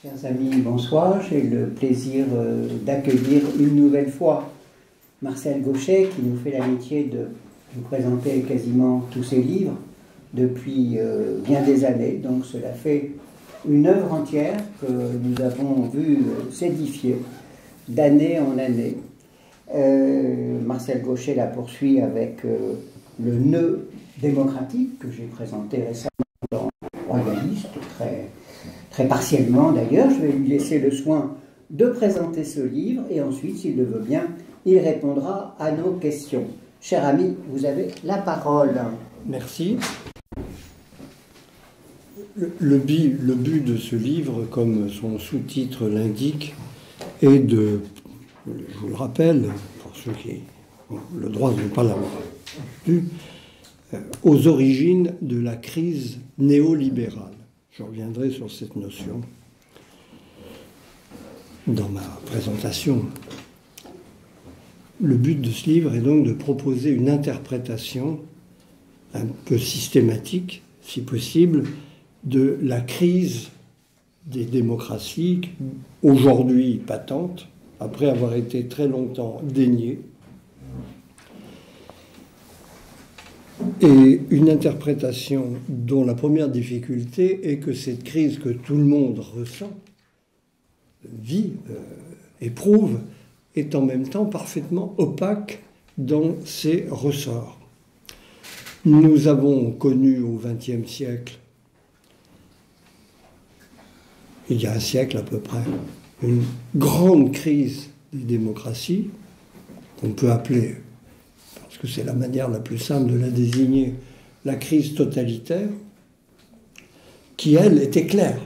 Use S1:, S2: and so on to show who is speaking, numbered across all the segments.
S1: Chers amis, bonsoir. J'ai le plaisir d'accueillir une nouvelle fois Marcel Gauchet qui nous fait l'amitié de nous présenter quasiment tous ses livres depuis bien des années. Donc cela fait une œuvre entière que nous avons vu s'édifier d'année en année. Marcel Gauchet la poursuit avec le nœud démocratique que j'ai présenté récemment dans Royaliste, très partiellement d'ailleurs. Je vais lui laisser le soin de présenter ce livre et ensuite, s'il le veut bien, il répondra à nos questions. Cher ami, vous avez la parole.
S2: Merci. Le but de ce livre, comme son sous-titre l'indique, est de, je vous le rappelle, pour ceux qui ont le droit de ne pas l'avoir vu, aux origines de la crise néolibérale. Je reviendrai sur cette notion dans ma présentation. Le but de ce livre est donc de proposer une interprétation un peu systématique, si possible, de la crise des démocraties, aujourd'hui patente, après avoir été très longtemps déniée, et une interprétation dont la première difficulté est que cette crise que tout le monde ressent, vit, éprouve, est en même temps parfaitement opaque dans ses ressorts. Nous avons connu au XXe siècle, il y a un siècle à peu près, une grande crise des démocraties, qu'on peut appeler, parce que c'est la manière la plus simple de la désigner, la crise totalitaire, qui, elle, était claire.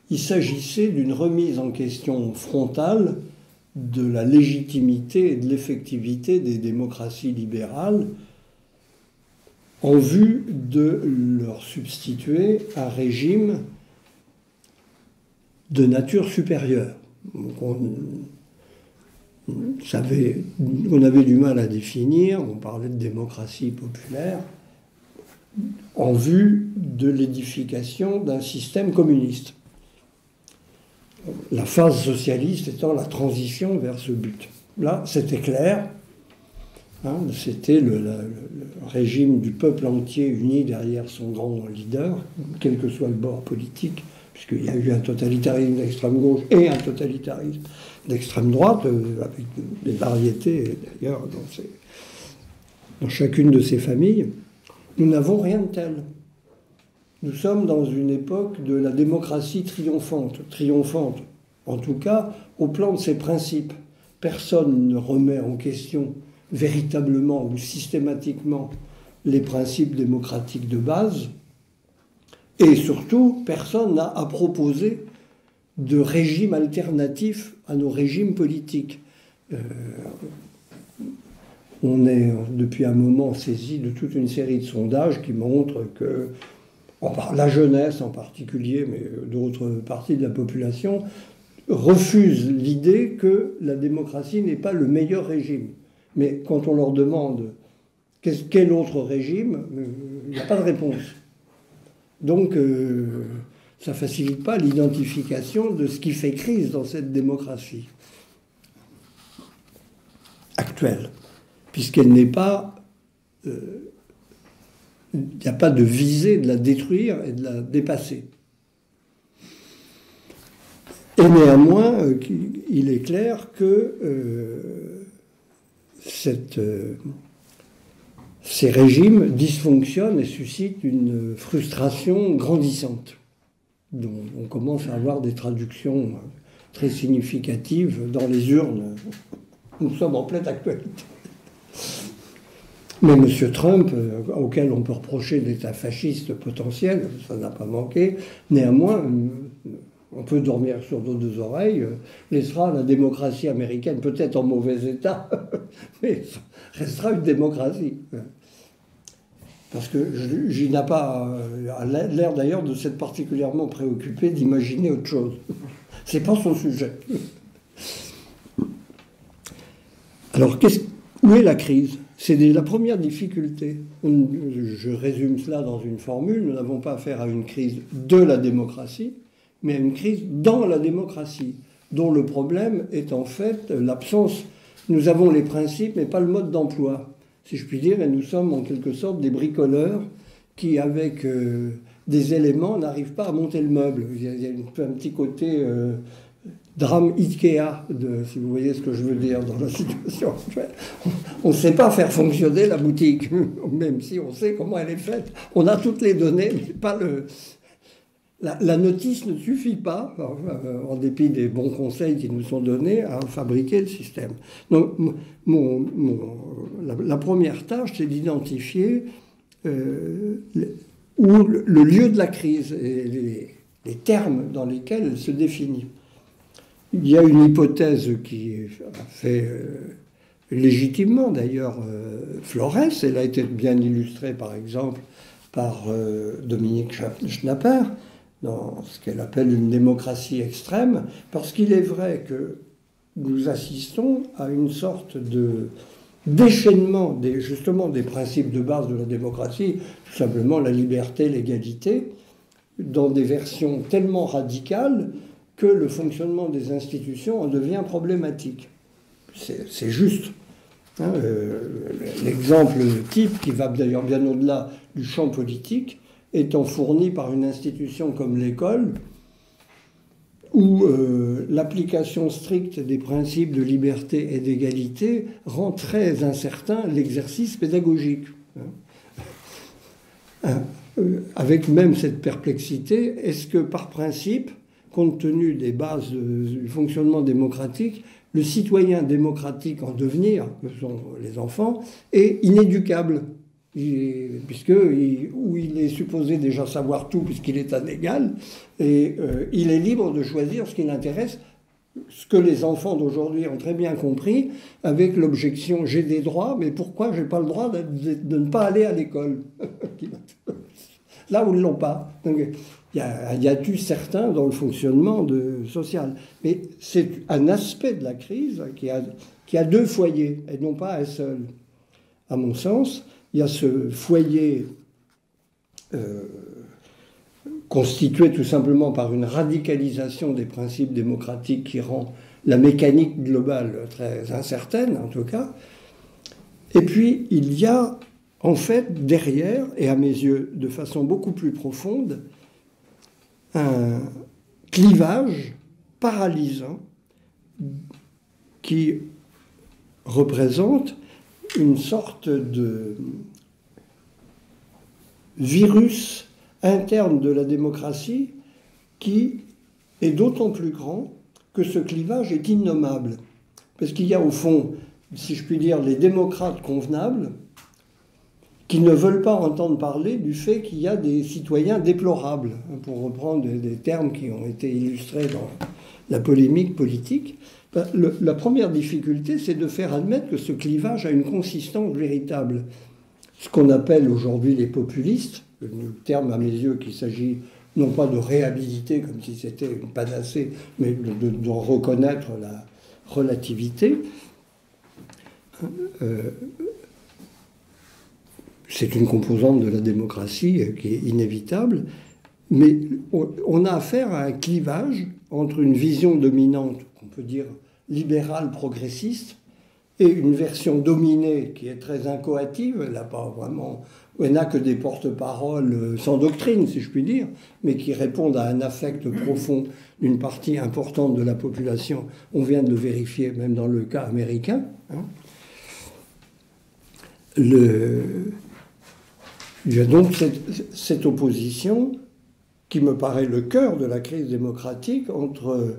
S2: Il s'agissait d'une remise en question frontale de la légitimité et de l'effectivité des démocraties libérales en vue de leur substituer un régime de nature supérieure. Donc on avait du mal à définir, on parlait de démocratie populaire, en vue de l'édification d'un système communiste. La phase socialiste étant la transition vers ce but. Là, c'était clair, hein, c'était le régime du peuple entier uni derrière son grand leader, quel que soit le bord politique, puisqu'il y a eu un totalitarisme d'extrême gauche et un totalitarisme d'extrême droite, avec des variétés d'ailleurs dans chacune de ces familles. Nous n'avons rien de tel. Nous sommes dans une époque de la démocratie triomphante, en tout cas au plan de ses principes. Personne ne remet en question véritablement ou systématiquement les principes démocratiques de base, et surtout, personne n'a à proposer de régime alternatif à nos régimes politiques. On est depuis un moment saisi de toute une série de sondages qui montrent que la jeunesse en particulier, mais d'autres parties de la population, refusent l'idée que la démocratie n'est pas le meilleur régime. Mais quand on leur demande quel autre régime, il n'y a pas de réponse. Donc, ça ne facilite pas l'identification de ce qui fait crise dans cette démocratie actuelle, puisqu'elle n'est pas... il n'y a pas de visée de la détruire et de la dépasser. Et néanmoins, il est clair que ces régimes dysfonctionnent et suscitent une frustration grandissante, dont on commence à avoir des traductions très significatives dans les urnes. Nous sommes en pleine actualité. Mais M. Trump, auquel on peut reprocher d'être un fasciste potentiel, ça n'a pas manqué, néanmoins, on peut dormir sur nos deux oreilles, laissera la démocratie américaine peut-être en mauvais état, mais restera une démocratie. Parce que J n'a pas l'air d'ailleurs de s'être particulièrement préoccupé d'imaginer autre chose. C'est pas son sujet. Alors, où est la crise ? C'est la première difficulté. Je résume cela dans une formule. Nous n'avons pas affaire à une crise de la démocratie, mais à une crise dans la démocratie, dont le problème est en fait l'absence. Nous avons les principes, mais pas le mode d'emploi, si je puis dire, et nous sommes en quelque sorte des bricoleurs qui, avec des éléments, n'arrivent pas à monter le meuble. Il y a un petit côté drame Ikea, si vous voyez ce que je veux dire, dans la situation actuelle. On ne sait pas faire fonctionner la boutique, même si on sait comment elle est faite. On a toutes les données, mais pas le... La notice ne suffit pas, en dépit des bons conseils qui nous sont donnés, à fabriquer le système. Donc, la première tâche, c'est d'identifier le lieu de la crise et les termes dans lesquels elle se définit. Il y a une hypothèse qui a fait légitimement, d'ailleurs, Flores. Elle a été bien illustrée, par exemple, par Dominique Schnapper, dans ce qu'elle appelle une démocratie extrême, parce qu'il est vrai que nous assistons à une sorte de déchaînement justement des principes de base de la démocratie, tout simplement la liberté, l'égalité, dans des versions tellement radicales que le fonctionnement des institutions en devient problématique. C'est juste. Hein, l'exemple type, qui va d'ailleurs bien au-delà du champ politique, étant fourni par une institution comme l'école, où l'application stricte des principes de liberté et d'égalité rend très incertain l'exercice pédagogique. Avec même cette perplexité, est-ce que par principe, compte tenu des bases du fonctionnement démocratique, le citoyen démocratique en devenir, que sont les enfants, est inéducable, où il est supposé déjà savoir tout puisqu'il est un égal, et il est libre de choisir ce qui l'intéresse, ce que les enfants d'aujourd'hui ont très bien compris, avec l'objection « j'ai des droits, mais pourquoi j'ai pas le droit de ne pas aller à l'école ?» Là où ils ne l'ont pas. Donc, il y a eu certains dans le fonctionnement social. Mais c'est un aspect de la crise qui a deux foyers, et non pas un seul. À mon sens, il y a ce foyer constitué tout simplement par une radicalisation des principes démocratiques qui rend la mécanique globale très incertaine, en tout cas. Et puis, il y a en fait derrière, et à mes yeux de façon beaucoup plus profonde, un clivage paralysant qui représente une sorte de virus interne de la démocratie qui est d'autant plus grand que ce clivage est innommable. Parce qu'il y a au fond, si je puis dire, les démocrates convenables qui ne veulent pas entendre parler du fait qu'il y a des citoyens déplorables, pour reprendre des termes qui ont été illustrés dans la polémique politique. La première difficulté, c'est de faire admettre que ce clivage a une consistance véritable. Ce qu'on appelle aujourd'hui les populistes, le terme à mes yeux qu'il s'agit non pas de réhabiliter comme si c'était une panacée, mais de reconnaître la relativité. C'est une composante de la démocratie qui est inévitable, mais on a affaire à un clivage entre une vision dominante, qu'on peut dire libérale progressiste, et une version dominée qui est très incoative. Elle n'a que des porte-paroles sans doctrine, si je puis dire, mais qui répondent à un affect profond d'une partie importante de la population. On vient de le vérifier même dans le cas américain. Il y a donc cette opposition qui me paraît le cœur de la crise démocratique entre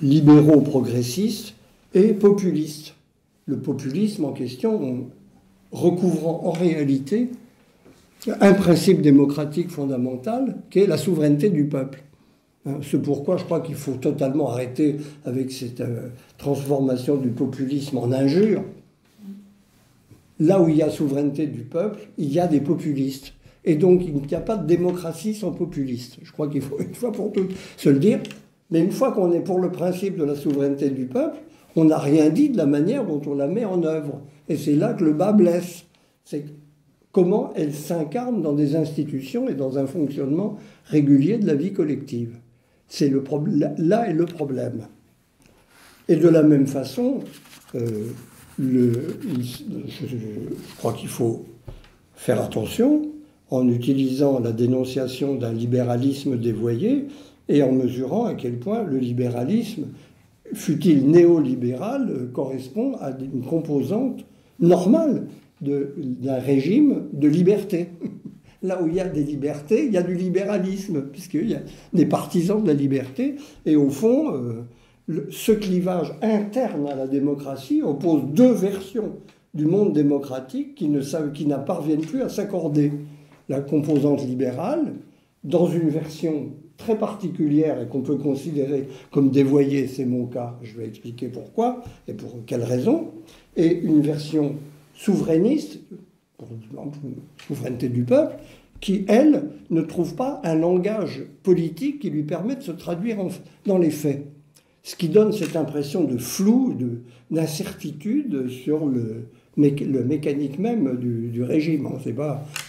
S2: libéraux progressistes et populistes. Le populisme en question recouvrant en réalité un principe démocratique fondamental qui est la souveraineté du peuple. C'est pourquoi je crois qu'il faut totalement arrêter avec cette transformation du populisme en injure. Là où il y a souveraineté du peuple, il y a des populistes. Et donc, il n'y a pas de démocratie sans populistes. Je crois qu'il faut une fois pour toutes se le dire. Mais une fois qu'on est pour le principe de la souveraineté du peuple, on n'a rien dit de la manière dont on la met en œuvre. Et c'est là que le bas blesse. C'est comment elle s'incarne dans des institutions et dans un fonctionnement régulier de la vie collective. C'est là est le problème. Et de la même façon, je crois qu'il faut faire attention en utilisant la dénonciation d'un libéralisme dévoyé et en mesurant à quel point le libéralisme, fût-il néolibéral, correspond à une composante normale d'un régime de liberté. Là où il y a des libertés, il y a du libéralisme, puisqu'il y a des partisans de la liberté. Et au fond, ce clivage interne à la démocratie oppose deux versions du monde démocratique qui n'apparviennent plus à s'accorder. La composante libérale, dans une version très particulière et qu'on peut considérer comme dévoyée, c'est mon cas, je vais expliquer pourquoi et pour quelles raisons, et une version souverainiste, pour souveraineté du peuple, qui, elle, ne trouve pas un langage politique qui lui permet de se traduire dans les faits. Ce qui donne cette impression de flou, d'incertitude sur le mécanique même du régime.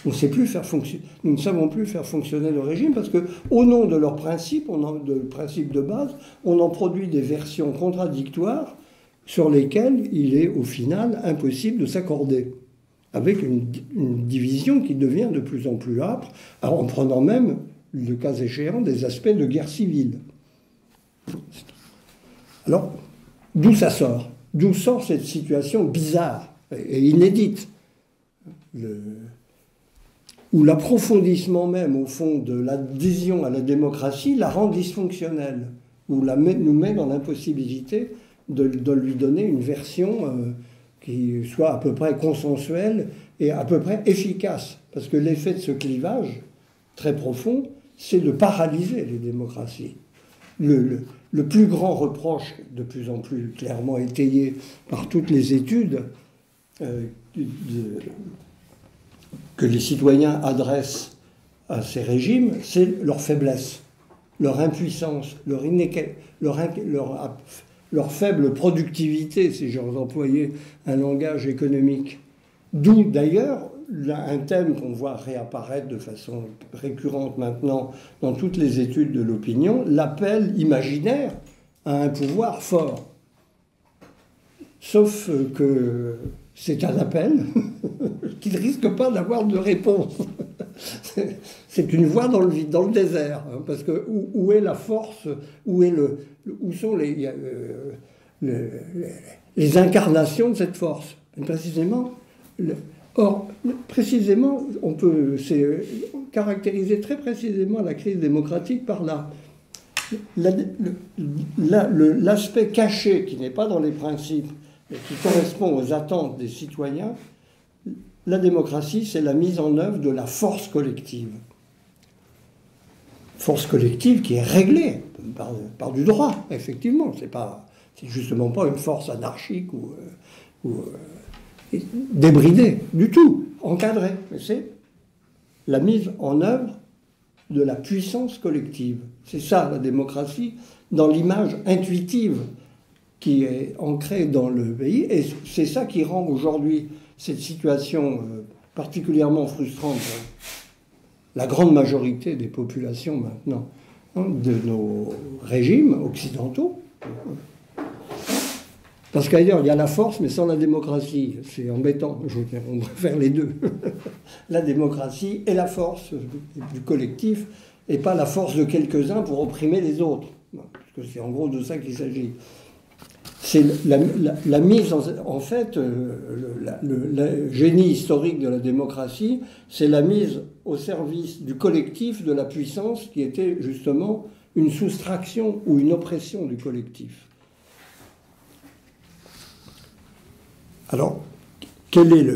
S2: Nous ne savons plus faire fonctionner le régime parce qu'au nom de leurs principes, de principes de base, on en produit des versions contradictoires sur lesquelles il est au final impossible de s'accorder, avec une division qui devient de plus en plus âpre, en prenant même, le cas échéant, des aspects de guerre civile. Alors, d'où ça sort? D'où sort cette situation bizarre et inédite, où l'approfondissement même, au fond, de l'adhésion à la démocratie la rend dysfonctionnelle, où nous met dans l'impossibilité de lui donner une version qui soit à peu près consensuelle et à peu près efficace. Parce que l'effet de ce clivage très profond, c'est de paralyser les démocraties. Le plus grand reproche, de plus en plus clairement étayé par toutes les études que les citoyens adressent à ces régimes, c'est leur faiblesse, leur impuissance, leur faible productivité, si j'ose employer un langage économique. D'où d'ailleurs un thème qu'on voit réapparaître de façon récurrente maintenant dans toutes les études de l'opinion, l'appel imaginaire à un pouvoir fort. Sauf que c'est un appel qui ne risque pas d'avoir de réponse. C'est une voie dans le vide, dans le désert, hein, parce que où est la force, où sont les incarnations de cette force? Précisément, on peut caractériser très précisément la crise démocratique par l'aspect caché qui n'est pas dans les principes et qui correspond aux attentes des citoyens. La démocratie, c'est la mise en œuvre de la force collective. Force collective qui est réglée par du droit, effectivement. C'est justement pas une force anarchique ou débridée, du tout, encadrée. Mais c'est la mise en œuvre de la puissance collective. C'est ça, la démocratie, dans l'image intuitive qui est ancrée dans le pays. Et c'est ça qui rend aujourd'hui cette situation particulièrement frustrante pour la grande majorité des populations maintenant, hein, de nos régimes occidentaux. Parce qu'ailleurs, il y a la force, mais sans la démocratie. C'est embêtant. On préfère les deux. La démocratie et la force du collectif, et pas la force de quelques-uns pour opprimer les autres. Parce que c'est en gros de ça qu'il s'agit. C'est la mise en fait, le génie historique de la démocratie, c'est la mise au service du collectif de la puissance qui était justement une soustraction ou une oppression du collectif. Alors, quel est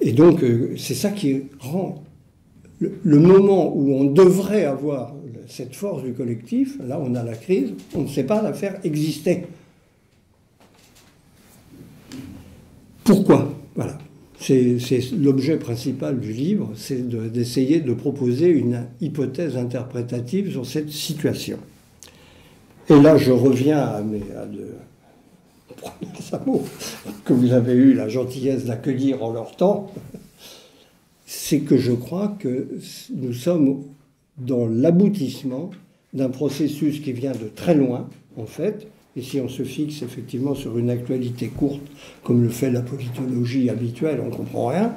S2: et donc, c'est ça qui rend le moment où on devrait avoir cette force du collectif, là on a la crise, on ne sait pas la faire exister. Pourquoi? Voilà. C'est l'objet principal du livre, c'est d'essayer de proposer une hypothèse interprétative sur cette situation. Et là je reviens à passe un mot, que vous avez eu la gentillesse d'accueillir en leur temps, c'est que je crois que nous sommes dans l'aboutissement d'un processus qui vient de très loin, en fait, et si on se fixe effectivement sur une actualité courte, comme le fait la politologie habituelle, on ne comprend rien,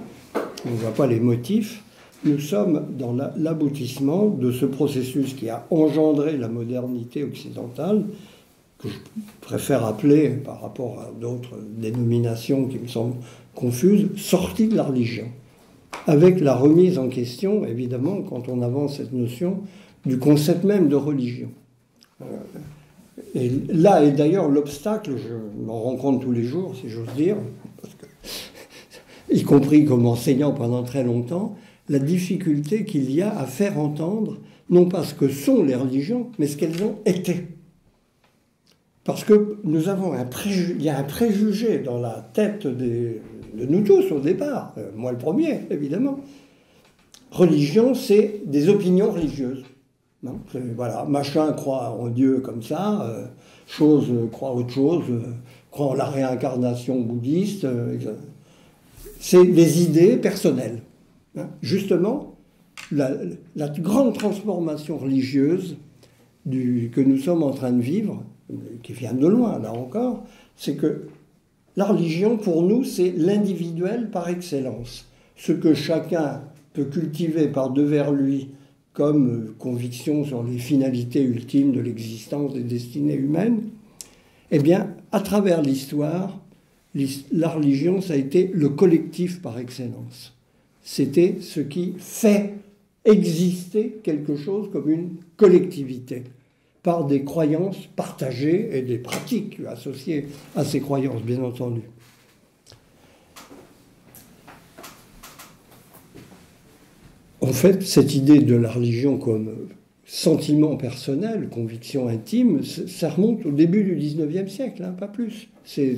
S2: on ne voit pas les motifs, nous sommes dans l'aboutissement de ce processus qui a engendré la modernité occidentale, que je préfère appeler, par rapport à d'autres dénominations qui me semblent confuses, sortie de la religion. Avec la remise en question, évidemment, quand on avance cette notion du concept même de religion. Et là est d'ailleurs l'obstacle, je m'en rends compte tous les jours, si j'ose dire, parce que, y compris comme enseignant pendant très longtemps, la difficulté qu'il y a à faire entendre, non pas ce que sont les religions, mais ce qu'elles ont été. Parce que nous avons il y a un préjugé dans la tête de nous tous au départ, moi le premier, évidemment. Religion, c'est des opinions religieuses. Non, voilà, machin croit en Dieu comme ça, chose croit autre chose, croit en la réincarnation bouddhiste. C'est des idées personnelles. Hein. Justement, la grande transformation religieuse que nous sommes en train de vivre, qui vient de loin, là encore, c'est que la religion, pour nous, c'est l'individuel par excellence. Ce que chacun peut cultiver par-devers lui comme conviction sur les finalités ultimes de l'existence des destinées humaines, eh bien, à travers l'histoire, la religion, ça a été le collectif par excellence. C'était ce qui fait exister quelque chose comme une collectivité, par des croyances partagées et des pratiques associées à ces croyances, bien entendu. En fait, cette idée de la religion comme sentiment personnel, conviction intime, ça remonte au début du XIXe siècle, hein, pas plus. Je ne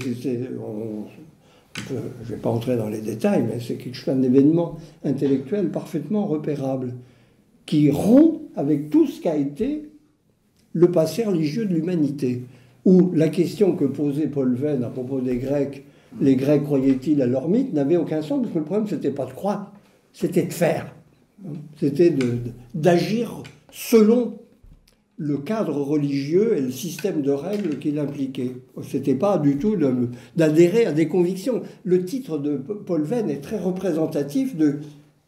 S2: vais pas entrer dans les détails, mais c'est un événement intellectuel parfaitement repérable, qui rompt avec tout ce qu'a été le passé religieux de l'humanité, où la question que posait Paul Venn à propos des Grecs, les Grecs croyaient-ils à leur mythe, n'avait aucun sens, parce que le problème, c'était pas de croire, c'était de faire. C'était d'agir selon le cadre religieux et le système de règles qu'il impliquait. Ce n'était pas du tout d'adhérer à des convictions. Le titre de Paul Venn est très représentatif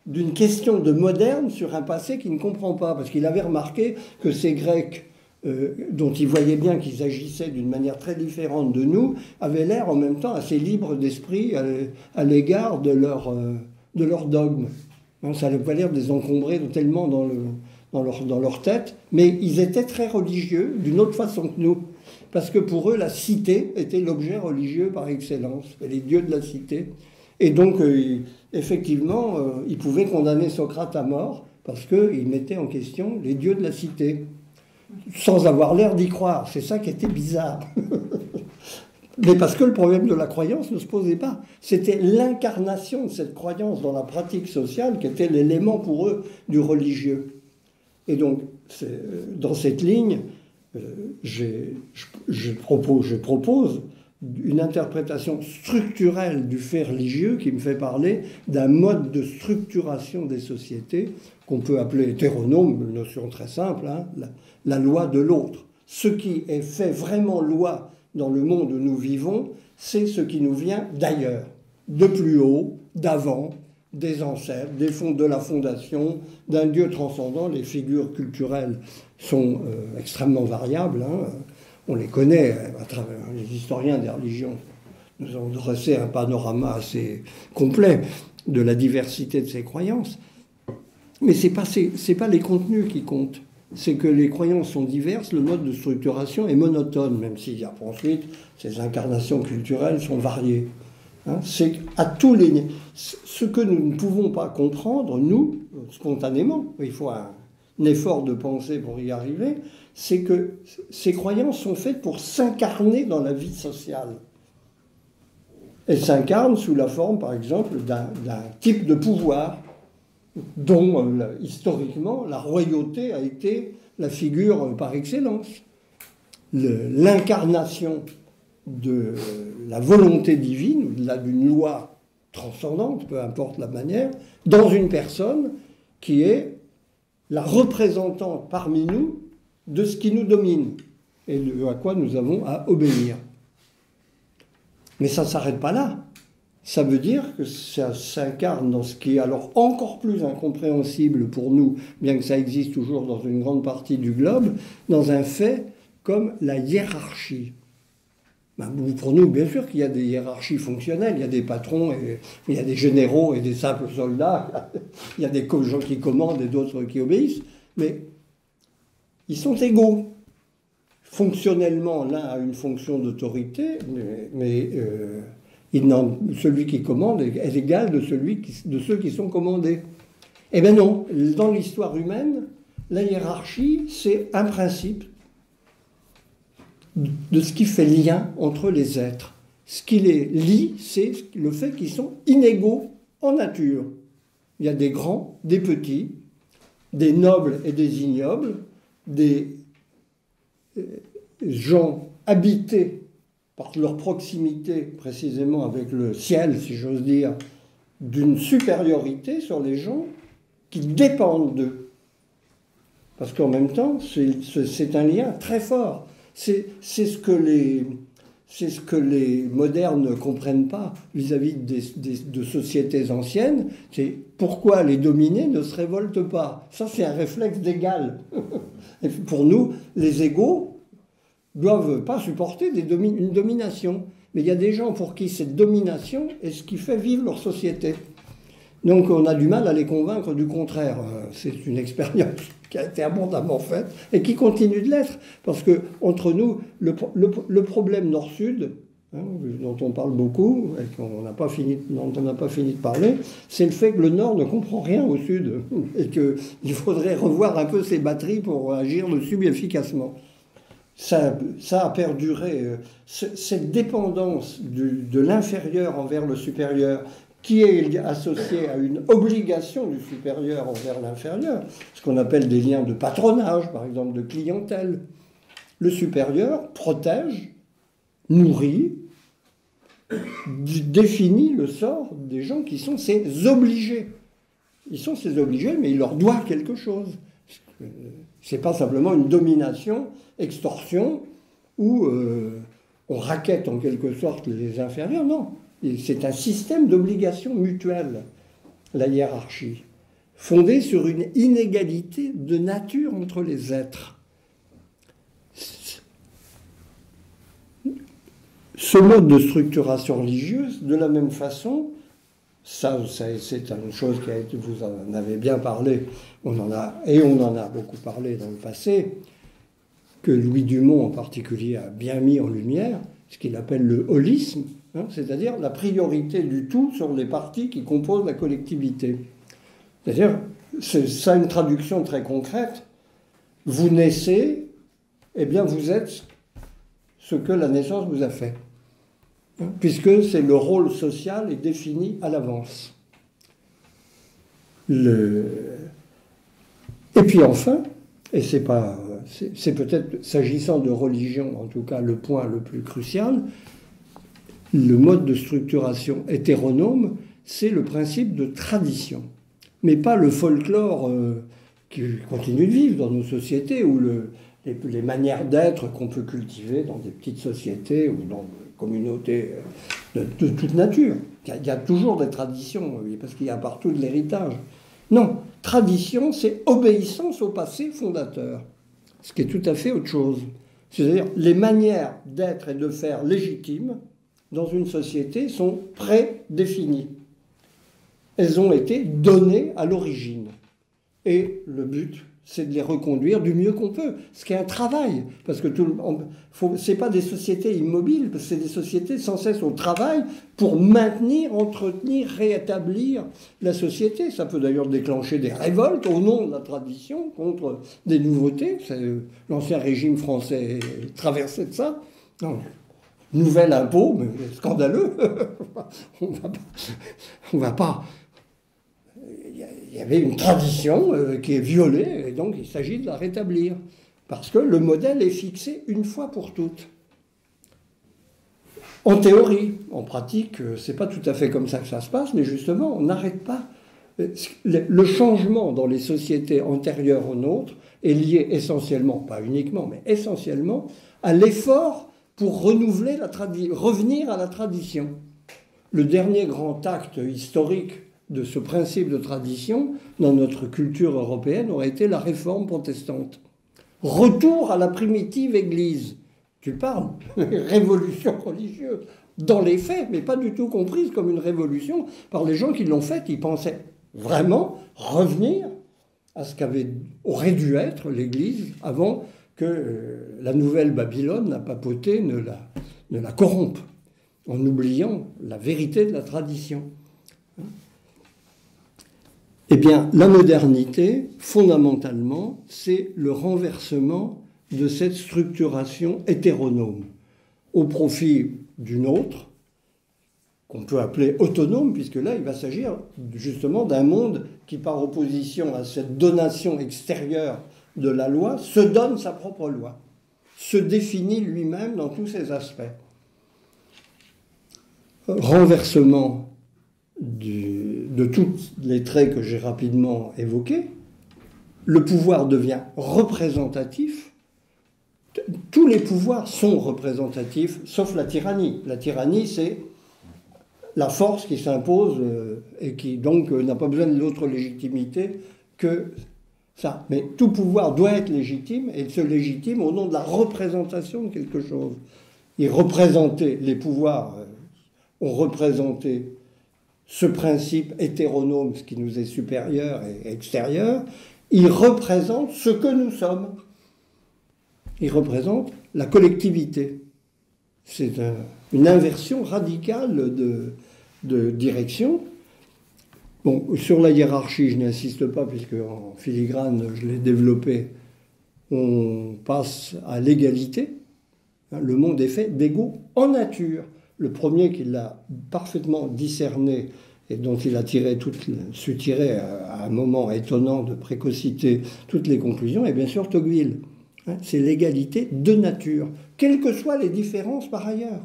S2: d'une question de moderne sur un passé qu'il ne comprend pas, parce qu'il avait remarqué que ces Grecs, dont il voyait bien qu'ils agissaient d'une manière très différente de nous, avaient l'air en même temps assez libres d'esprit à l'égard de leur dogme. Ça n'avait pas l'air de les encombrer tellement dans leur tête, mais ils étaient très religieux d'une autre façon que nous, parce que pour eux, la cité était l'objet religieux par excellence, les dieux de la cité. Et donc, effectivement, ils pouvaient condamner Socrate à mort, parce qu'il mettait en question les dieux de la cité, sans avoir l'air d'y croire. C'est ça qui était bizarre. Mais parce que le problème de la croyance ne se posait pas. C'était l'incarnation de cette croyance dans la pratique sociale qui était l'élément pour eux du religieux. Et donc, dans cette ligne, je propose une interprétation structurelle du fait religieux qui me fait parler d'un mode de structuration des sociétés qu'on peut appeler hétéronome, une notion très simple, hein, la loi de l'autre. Ce qui est fait vraiment loi dans le monde où nous vivons, c'est ce qui nous vient d'ailleurs, de plus haut, d'avant, des ancêtres, de la fondation, d'un Dieu transcendant. Les figures culturelles sont extrêmement variables, hein. On les connaît à travers les historiens des religions. Nous avons dressé un panorama assez complet de la diversité de ces croyances. Mais ce n'est pas les contenus qui comptent. C'est que les croyances sont diverses, le mode de structuration est monotone, même si ensuite ces incarnations culturelles sont variées. Hein, c'est à tous les... Ce que nous ne pouvons pas comprendre, nous, spontanément, il faut un effort de pensée pour y arriver, c'est que ces croyances sont faites pour s'incarner dans la vie sociale. Elles s'incarnent sous la forme, par exemple, d'un type de pouvoir dont, historiquement, la royauté a été la figure par excellence. L'incarnation de la volonté divine, au-delà d'une loi transcendante, peu importe la manière, dans une personne qui est la représentante parmi nous de ce qui nous domine et à quoi nous avons à obéir. Mais ça ne s'arrête pas là. Ça veut dire que ça s'incarne dans ce qui est alors encore plus incompréhensible pour nous, bien que ça existe toujours dans une grande partie du globe, dans un fait comme la hiérarchie. Ben, pour nous, bien sûr qu'il y a des hiérarchies fonctionnelles, il y a des patrons, et il y a des généraux et des simples soldats, il y a des gens qui commandent et d'autres qui obéissent, mais ils sont égaux. Fonctionnellement, l'un a une fonction d'autorité, mais celui qui commande est égal de ceux qui sont commandés. Eh bien non, dans l'histoire humaine, la hiérarchie, c'est un principe de ce qui fait lien entre les êtres. Ce qui les lie, c'est le fait qu'ils sont inégaux en nature. Il y a des grands, des petits, des nobles et des ignobles, des gens habités par leur proximité précisément avec le ciel, si j'ose dire, d'une supériorité sur les gens qui dépendent d'eux. Parce qu'en même temps, c'est un lien très fort. C'est ce que les modernes ne comprennent pas vis-à-vis de sociétés anciennes. C'est pourquoi les dominés ne se révoltent pas. Ça, c'est un réflexe d'égal. Et pour nous, les égaux ne doivent pas supporter une domination. Mais il y a des gens pour qui cette domination est ce qui fait vivre leur société. Donc on a du mal à les convaincre du contraire. C'est une expérience qui a été abondamment faite et qui continue de l'être. Parce que entre nous, le problème nord-sud, dont on parle beaucoup, et dont on n'a pas fini de parler, c'est le fait que le nord ne comprend rien au sud. Et qu'il faudrait revoir un peu ses batteries pour agir dessus efficacement. Ça a perduré. Cette dépendance de l'inférieur envers le supérieur, qui est associée à une obligation du supérieur envers l'inférieur, ce qu'on appelle des liens de patronage, par exemple de clientèle. Le supérieur protège, nourrit, définit le sort des gens qui sont ses obligés. Ils sont ses obligés, mais il leur doit quelque chose. C'est pas simplement une domination, extorsion, où on raquette en quelque sorte les inférieurs, non. C'est un système d'obligation mutuelle, la hiérarchie, fondée sur une inégalité de nature entre les êtres. Ce mode de structuration religieuse, de la même façon, c'est une chose vous en avez bien parlé, on en a beaucoup parlé dans le passé, que Louis Dumont en particulier a bien mis en lumière, ce qu'il appelle le holisme, c'est-à-dire la priorité du tout sur les parties qui composent la collectivité. C'est-à-dire, ça a une traduction très concrète. Vous naissez, eh bien vous êtes ce que la naissance vous a fait. Puisque c'est le rôle social est défini à l'avance. Et puis enfin, et c'est peut-être, s'agissant de religion, en tout cas le point le plus crucial, le mode de structuration hétéronome, c'est le principe de tradition. Mais pas le folklore qui continue de vivre dans nos sociétés, ou les manières d'être qu'on peut cultiver dans des petites sociétés ou dans des communautés de toute nature. Il y a toujours des traditions, parce qu'il y a partout de l'héritage. Non, tradition, c'est obéissance au passé fondateur, ce qui est tout à fait autre chose. C'est-à-dire, les manières d'être et de faire légitimes dans une société sont prédéfinies. Elles ont été données à l'origine. Et le but, c'est de les reconduire du mieux qu'on peut. Ce qui est un travail. Parce que ce n'est pas des sociétés immobiles, parce que c'est des sociétés sans cesse au travail pour maintenir, entretenir, rétablir la société. Ça peut d'ailleurs déclencher des révoltes au nom de la tradition contre des nouveautés. L'ancien régime français traversait de ça. Non. Nouvel impôt, mais scandaleux. On va pas. Il y avait une tradition qui est violée, et donc il s'agit de la rétablir. Parce que le modèle est fixé une fois pour toutes. En théorie, en pratique, c'est pas tout à fait comme ça que ça se passe, mais justement, on n'arrête pas. Le changement dans les sociétés antérieures aux nôtres est lié essentiellement, pas uniquement, mais essentiellement, à l'effort pour renouveler revenir à la tradition. Le dernier grand acte historique de ce principe de tradition dans notre culture européenne aurait été la réforme protestante. Retour à la primitive Église. Tu parles, révolution religieuse, dans les faits, mais pas du tout comprise comme une révolution par les gens qui l'ont faite. Ils pensaient vraiment revenir à ce qu'aurait dû être l'Église avant que la nouvelle Babylone, la papauté, ne la corrompe, en oubliant la vérité de la tradition. Eh bien, la modernité, fondamentalement, c'est le renversement de cette structuration hétéronome au profit d'une autre, qu'on peut appeler autonome, puisque là, il va s'agir justement d'un monde qui, par opposition à cette donation extérieure de la loi, se donne sa propre loi, se définit lui-même dans tous ses aspects. Renversement de tous les traits que j'ai rapidement évoqués, le pouvoir devient représentatif. Tous les pouvoirs sont représentatifs, sauf la tyrannie. La tyrannie, c'est la force qui s'impose et qui donc n'a pas besoin de l'autre légitimité que ça. Mais tout pouvoir doit être légitime, et se légitime au nom de la représentation de quelque chose. Et représenter, les pouvoirs ont représenté ce principe hétéronome, ce qui nous est supérieur et extérieur. Ils représentent ce que nous sommes. Ils représentent la collectivité. C'est une inversion radicale de direction. Bon, sur la hiérarchie, je n'insiste pas, puisque en filigrane, je l'ai développé. On passe à l'égalité. Le monde est fait d'égaux en nature. Le premier qui l'a parfaitement discerné et dont il a su tirer à un moment étonnant de précocité toutes les conclusions est bien sûr Tocqueville. C'est l'égalité de nature, quelles que soient les différences par ailleurs.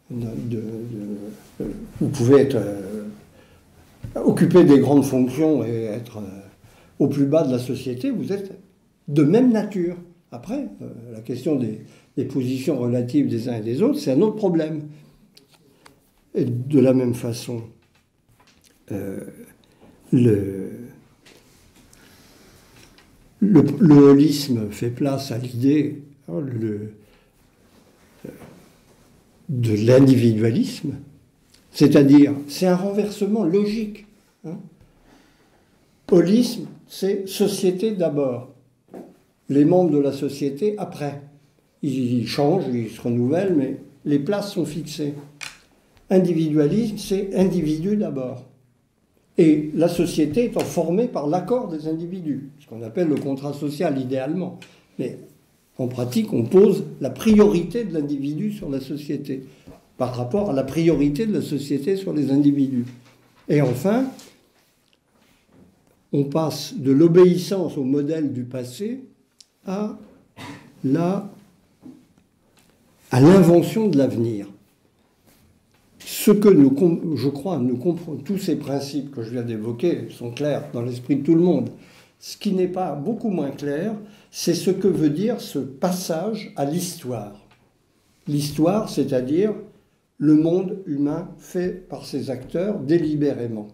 S2: Vous pouvez occuper des grandes fonctions et être au plus bas de la société, vous êtes de même nature. Après, la question des positions relatives des uns et des autres, c'est un autre problème. Et de la même façon, le holisme fait place à l'idée de l'individualisme, c'est-à-dire, c'est un renversement logique. Holisme, c'est société d'abord, les membres de la société après. Ils changent, ils se renouvellent, mais les places sont fixées. Individualisme, c'est individu d'abord. Et la société étant formée par l'accord des individus, ce qu'on appelle le contrat social idéalement. Mais en pratique, on pose la priorité de l'individu sur la société, par rapport à la priorité de la société sur les individus. Et enfin, on passe de l'obéissance au modèle du passé à l'invention de l'avenir. Ce que je crois, nous comprenons, tous ces principes que je viens d'évoquer sont clairs dans l'esprit de tout le monde. Ce qui n'est pas beaucoup moins clair, c'est ce que veut dire ce passage à l'histoire. L'histoire, c'est-à-dire le monde humain fait par ses acteurs délibérément.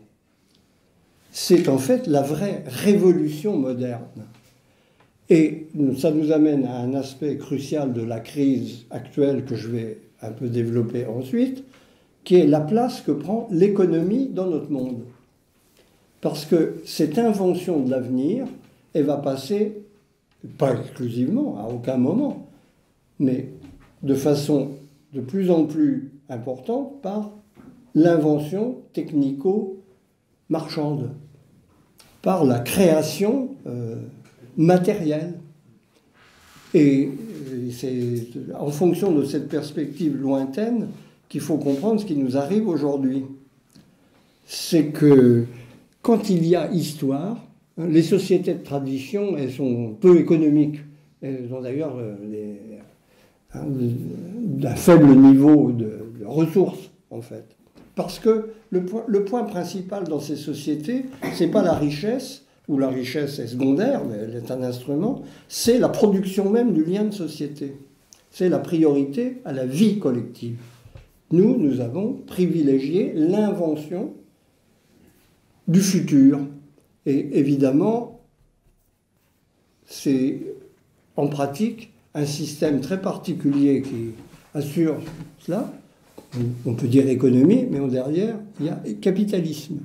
S2: C'est en fait la vraie révolution moderne. Et ça nous amène à un aspect crucial de la crise actuelle que je vais un peu développer ensuite, qui est la place que prend l'économie dans notre monde. Parce que cette invention de l'avenir, elle va passer, pas exclusivement, à aucun moment, mais de façon de plus en plus importante par l'invention technico-marchande, par la création matérielle. Et c'est en fonction de cette perspective lointaine qu'il faut comprendre ce qui nous arrive aujourd'hui. C'est que quand il y a histoire, les sociétés de tradition, elles sont peu économiques. Elles ont d'ailleurs hein, d'un faible niveau de ressources, en fait. Parce que le point principal dans ces sociétés, ce n'est pas la richesse, où la richesse est secondaire, mais elle est un instrument, c'est la production même du lien de société. C'est la priorité à la vie collective. Nous avons privilégié l'invention du futur. Et évidemment, c'est en pratique un système très particulier qui assure cela. On peut dire économie, mais derrière, il y a capitalisme.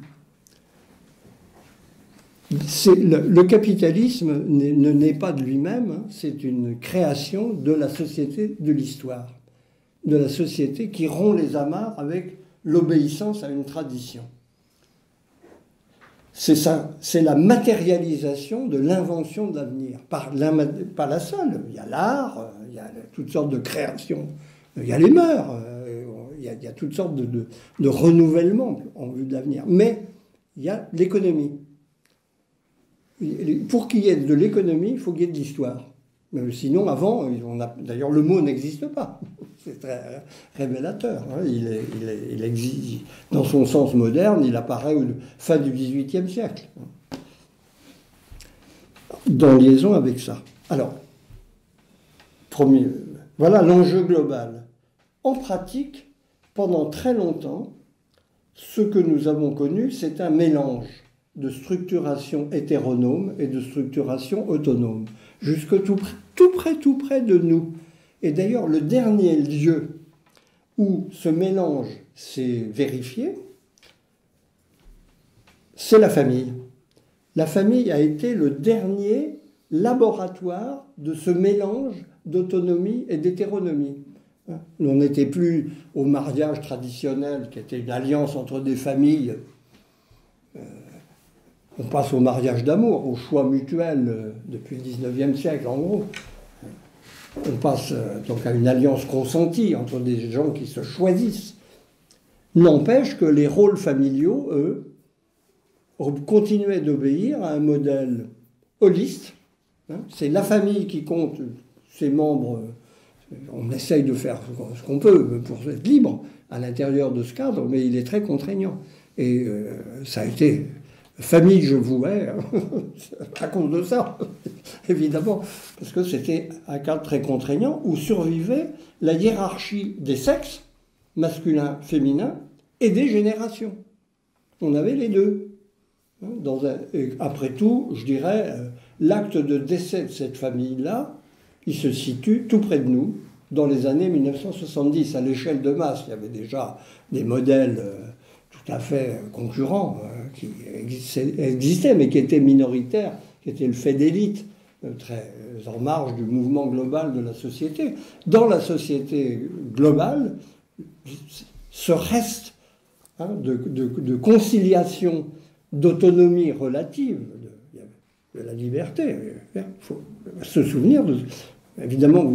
S2: Le capitalisme ne naît pas de lui-même, hein, c'est une création de la société de l'histoire, de la société qui rompt les amarres avec l'obéissance à une tradition. C'est ça, c'est la matérialisation de l'invention de l'avenir, pas la seule. Il y a l'art, il y a toutes sortes de créations, il y a les mœurs, il y a toutes sortes de renouvellements en vue de l'avenir. Mais il y a l'économie. Pour qu'il y ait de l'économie, il faut qu'il y ait de l'histoire. Sinon, avant, d'ailleurs, le mot n'existe pas. C'est très révélateur. Hein. Il existe, dans son sens moderne, il apparaît fin du XVIIIe siècle. Dans liaison avec ça. Alors, voilà l'enjeu global. En pratique, pendant très longtemps, ce que nous avons connu, c'est un mélange de structuration hétéronome et de structuration autonome, jusque tout près de nous. Et d'ailleurs, le dernier lieu où ce mélange s'est vérifié, c'est la famille. La famille a été le dernier laboratoire de ce mélange d'autonomie et d'hétéronomie. On n'était plus au mariage traditionnel, qui était une alliance entre des familles. On passe au mariage d'amour, au choix mutuel depuis le XIXe siècle, en gros. On passe donc à une alliance consentie entre des gens qui se choisissent. N'empêche que les rôles familiaux, eux, continuaient d'obéir à un modèle holiste. C'est la famille qui compte, ses membres. On essaye de faire ce qu'on peut pour être libre à l'intérieur de ce cadre, mais il est très contraignant. Et ça a été... Famille, je vous hais, à cause de ça, évidemment, parce que c'était un cadre très contraignant où survivait la hiérarchie des sexes, masculin, féminin, et des générations. On avait les deux. Et après tout, je dirais, l'acte de décès de cette famille-là, il se situe tout près de nous, dans les années 1970. À l'échelle de masse, il y avait déjà des modèles tout à fait concurrents qui existaient, mais qui étaient minoritaires, qui étaient le fait d'élite, très en marge du mouvement global de la société. Dans la société globale, ce reste de conciliation, d'autonomie relative, de la liberté, il faut se souvenir de... Évidemment,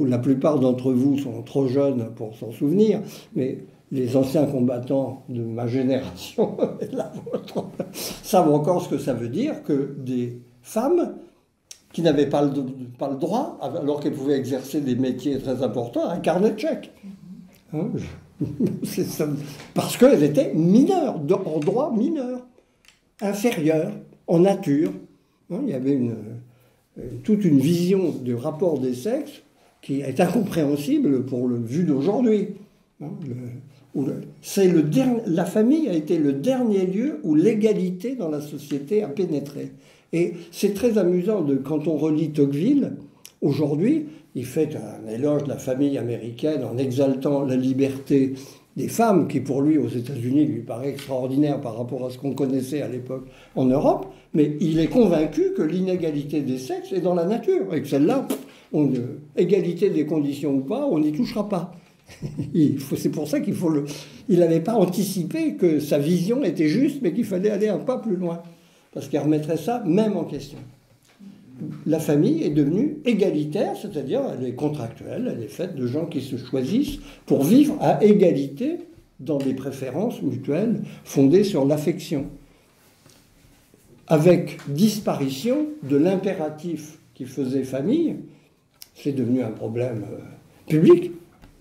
S2: la plupart d'entre vous sont trop jeunes pour s'en souvenir, mais les anciens combattants de ma génération et de la vôtre savent encore ce que ça veut dire que des femmes qui n'avaient pas le droit, alors qu'elles pouvaient exercer des métiers très importants, un carnet de chèques. Hein, parce qu'elles étaient mineures, en droit mineur, inférieures, en nature. Hein, il y avait toute une vision du rapport des sexes qui est incompréhensible pour le vu d'aujourd'hui. Hein, la famille a été le dernier lieu où l'égalité dans la société a pénétré. Et c'est très amusant, quand on relit Tocqueville, aujourd'hui, il fait un éloge de la famille américaine en exaltant la liberté des femmes, qui pour lui, aux États-Unis, lui paraît extraordinaire par rapport à ce qu'on connaissait à l'époque en Europe, mais il est convaincu que l'inégalité des sexes est dans la nature, et que celle-là, égalité des conditions ou pas, on n'y touchera pas. C'est pour ça il n'avait pas anticipé que sa vision était juste, mais qu'il fallait aller un pas plus loin, parce qu'il remettrait ça même en question. La famille est devenue égalitaire, c'est-à-dire elle est contractuelle, elle est faite de gens qui se choisissent pour vivre à égalité dans des préférences mutuelles fondées sur l'affection, avec disparition de l'impératif qui faisait famille. C'est devenu un problème public,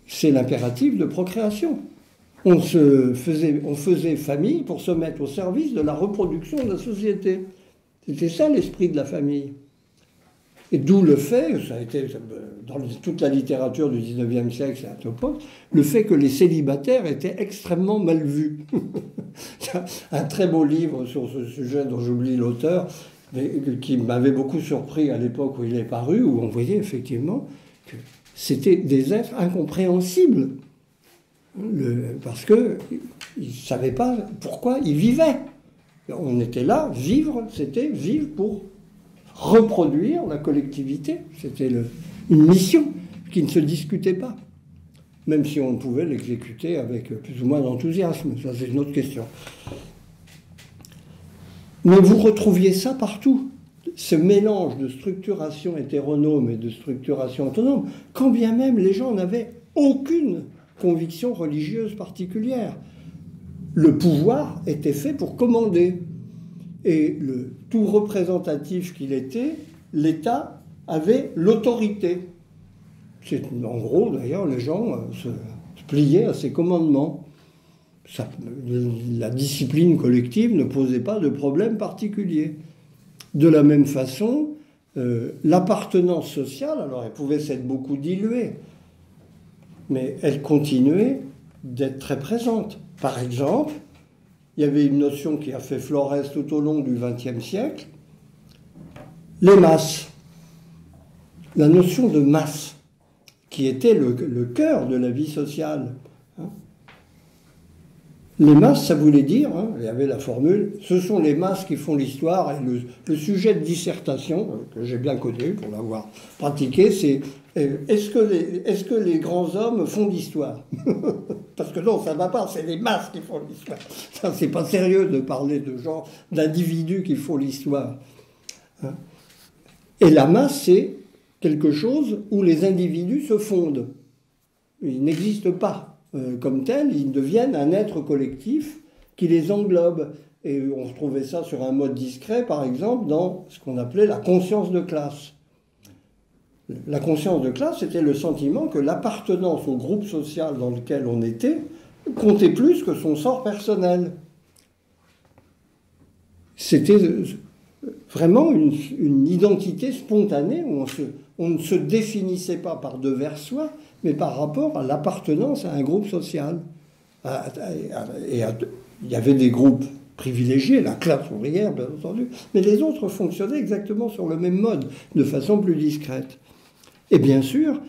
S2: c'est l'impératif de procréation. On faisait famille pour se mettre au service de la reproduction de la société. C'était ça l'esprit de la famille. Et d'où le fait, ça a été dans toute la littérature du XIXe siècle, c'est un topo, le fait que les célibataires étaient extrêmement mal vus. Un très beau livre sur ce sujet dont j'oublie l'auteur, mais qui m'avait beaucoup surpris à l'époque où il est paru, où on voyait effectivement que c'était des êtres incompréhensibles. Parce qu'ils ne savaient pas pourquoi ils vivaient. On était là, vivre, c'était vivre pour reproduire la collectivité. C'était une mission qui ne se discutait pas, même si on pouvait l'exécuter avec plus ou moins d'enthousiasme. Ça, c'est une autre question. Mais vous retrouviez ça partout, ce mélange de structuration hétéronome et de structuration autonome, quand bien même les gens n'avaient aucune conviction religieuse particulière. Le pouvoir était fait pour commander. Et tout représentatif qu'il était, l'État avait l'autorité. En gros, d'ailleurs, les gens se pliaient à ses commandements. La discipline collective ne posait pas de problème particulier. De la même façon, l'appartenance sociale, alors elle pouvait s'être beaucoup diluée, mais elle continuait d'être très présente. Par exemple, il y avait une notion qui a fait florès tout au long du XXe siècle, les masses. La notion de masse, qui était le cœur de la vie sociale. Les masses, ça voulait dire, il y avait la formule, ce sont les masses qui font l'histoire, et le sujet de dissertation, que j'ai bien connu pour l'avoir pratiqué, c'est est-ce que les grands hommes font l'histoire? Parce que non, ça ne va pas, c'est les masses qui font l'histoire. Ça, c'est pas sérieux de parler de gens, d'individus qui font l'histoire. Et la masse, c'est quelque chose où les individus se fondent. Ils n'existent pas comme tels, ils deviennent un être collectif qui les englobe. Et on retrouvait ça sur un mode discret, par exemple, dans ce qu'on appelait la conscience de classe. La conscience de classe, c'était le sentiment que l'appartenance au groupe social dans lequel on était comptait plus que son sort personnel. C'était vraiment une identité spontanée où on ne se définissait pas par devers soi, mais par rapport à l'appartenance à un groupe social. Et il y avait des groupes privilégiés, la classe ouvrière, bien entendu, mais les autres fonctionnaient exactement sur le même mode, de façon plus discrète. Et bien sûr,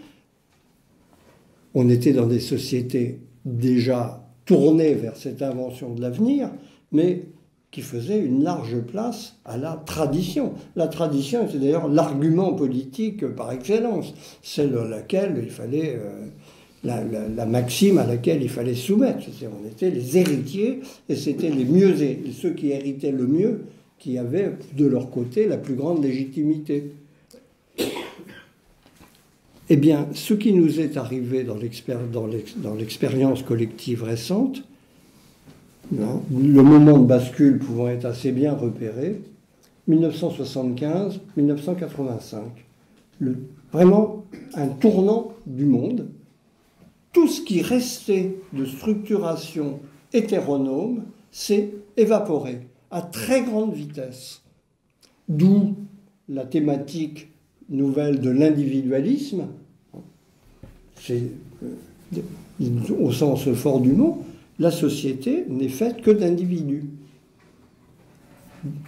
S2: on était dans des sociétés déjà tournées vers cette invention de l'avenir, mais qui faisait une large place à la tradition. La tradition était d'ailleurs l'argument politique par excellence, celle à laquelle il fallait, la maxime à laquelle il fallait soumettre. On était les héritiers, et c'était les mieux, ceux qui héritaient le mieux, qui avaient de leur côté la plus grande légitimité. Eh bien, ce qui nous est arrivé dans l'expérience collective récente, le moment de bascule pouvant être assez bien repéré, 1975-1985. Vraiment un tournant du monde. Tout ce qui restait de structuration hétéronome s'est évaporé à très grande vitesse. D'où la thématique nouvelle de l'individualisme, c'est au sens fort du mot, la société n'est faite que d'individus.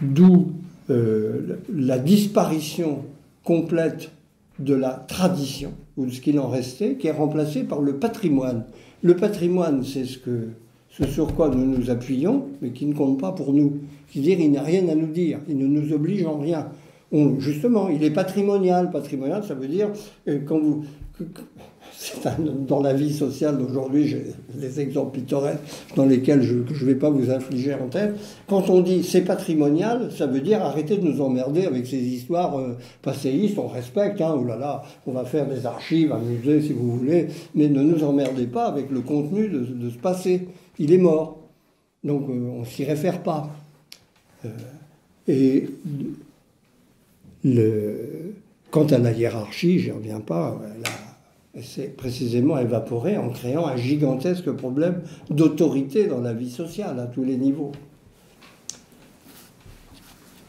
S2: D'où la disparition complète de la tradition, ou de ce qu'il en restait, qui est remplacé par le patrimoine. Le patrimoine, c'est ce sur quoi nous nous appuyons, mais qui ne compte pas pour nous. C'est-à-dire, il n'a rien à nous dire, il ne nous oblige en rien. Justement, il est patrimonial. Patrimonial, ça veut dire, dans la vie sociale d'aujourd'hui, j'ai des exemples pittoresques dans lesquels je ne vais pas vous infliger en tête. Quand on dit c'est patrimonial, ça veut dire arrêtez de nous emmerder avec ces histoires passéistes, on respecte, oh là là, on va faire des archives, un musée si vous voulez, mais ne nous emmerdez pas avec le contenu de ce passé. Il est mort. Donc on ne s'y réfère pas. Quant à la hiérarchie, j'y reviens pas, Et c'est précisément évaporé en créant un gigantesque problème d'autorité dans la vie sociale à tous les niveaux.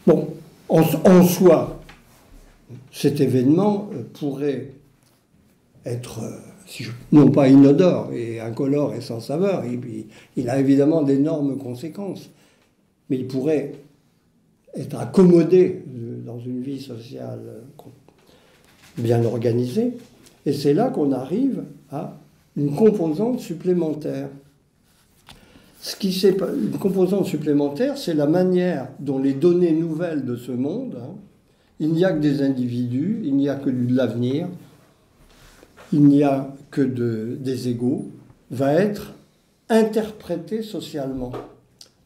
S2: Bon, en soi, cet événement pourrait être, non pas inodore et incolore et sans saveur, il a évidemment d'énormes conséquences, mais il pourrait être accommodé dans une vie sociale bien organisée. Et c'est là qu'on arrive à une composante supplémentaire. Une composante supplémentaire, c'est la manière dont les données nouvelles de ce monde, il n'y a que des individus, il n'y a que de l'avenir, il n'y a que des égaux, va être interprété socialement,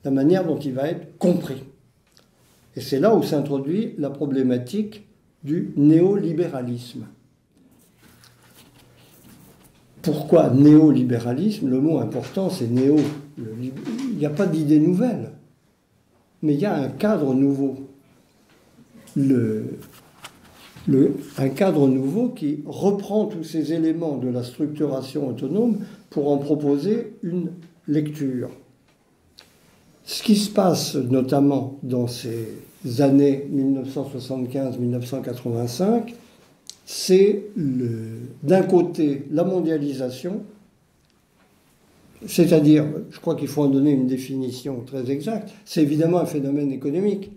S2: la manière dont il va être compris. Et c'est là où s'introduit la problématique du néolibéralisme. Pourquoi néolibéralisme? Le mot important, c'est néo. Il n'y a pas d'idée nouvelle, mais il y a un cadre nouveau. Un cadre nouveau qui reprend tous ces éléments de la structuration autonome pour en proposer une lecture. Ce qui se passe notamment dans ces années 1975-1985, c'est d'un côté la mondialisation, c'est-à-dire, je crois qu'il faut en donner une définition très exacte, c'est évidemment un phénomène économique,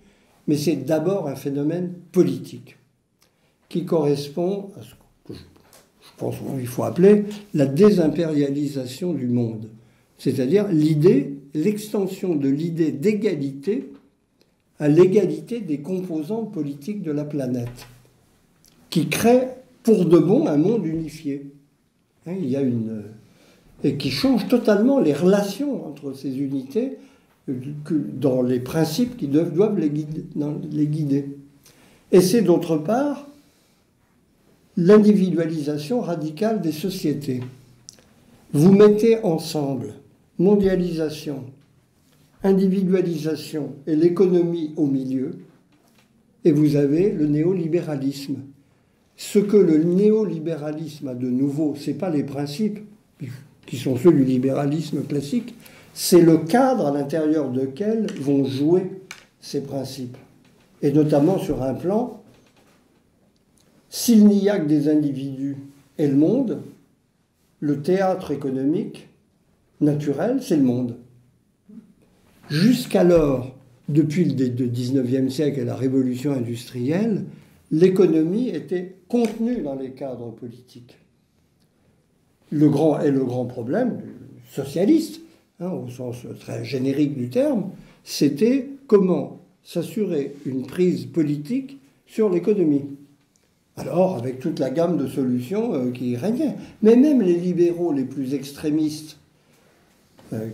S2: mais c'est d'abord un phénomène politique, qui correspond à ce que je pense qu'il faut appeler la désimpérialisation du monde, c'est-à-dire l'extension de l'idée d'égalité à l'égalité des composantes politiques de la planète, qui crée pour de bon un monde unifié. Il y a et qui change totalement les relations entre ces unités dans les principes qui doivent les guider. Et c'est d'autre part l'individualisation radicale des sociétés. Vous mettez ensemble mondialisation, individualisation et l'économie au milieu, et vous avez le néolibéralisme. Ce que le néolibéralisme a de nouveau, ce n'est pas les principes qui sont ceux du libéralisme classique, c'est le cadre à l'intérieur duquel vont jouer ces principes. Et notamment sur un plan, s'il n'y a que des individus et le monde, le théâtre économique naturel, c'est le monde. Jusqu'alors, depuis le 19e siècle et la révolution industrielle, l'économie était contenue dans les cadres politiques. Le grand problème socialiste, au sens très générique du terme, c'était comment s'assurer une prise politique sur l'économie. Alors, avec toute la gamme de solutions qui régnaient. Mais même les libéraux les plus extrémistes,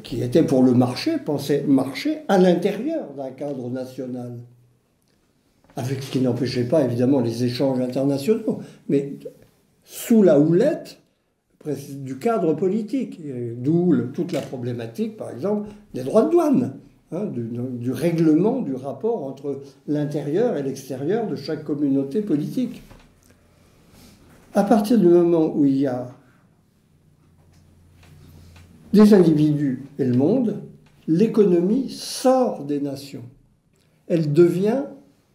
S2: qui étaient pour le marché, pensaient marcher à l'intérieur d'un cadre national. Avec ce qui n'empêchait pas, évidemment, les échanges internationaux, mais sous la houlette du cadre politique, d'où toute la problématique, par exemple, des droits de douane, du règlement du rapport entre l'intérieur et l'extérieur de chaque communauté politique. À partir du moment où il y a des individus et le monde, l'économie sort des nations. Elle devient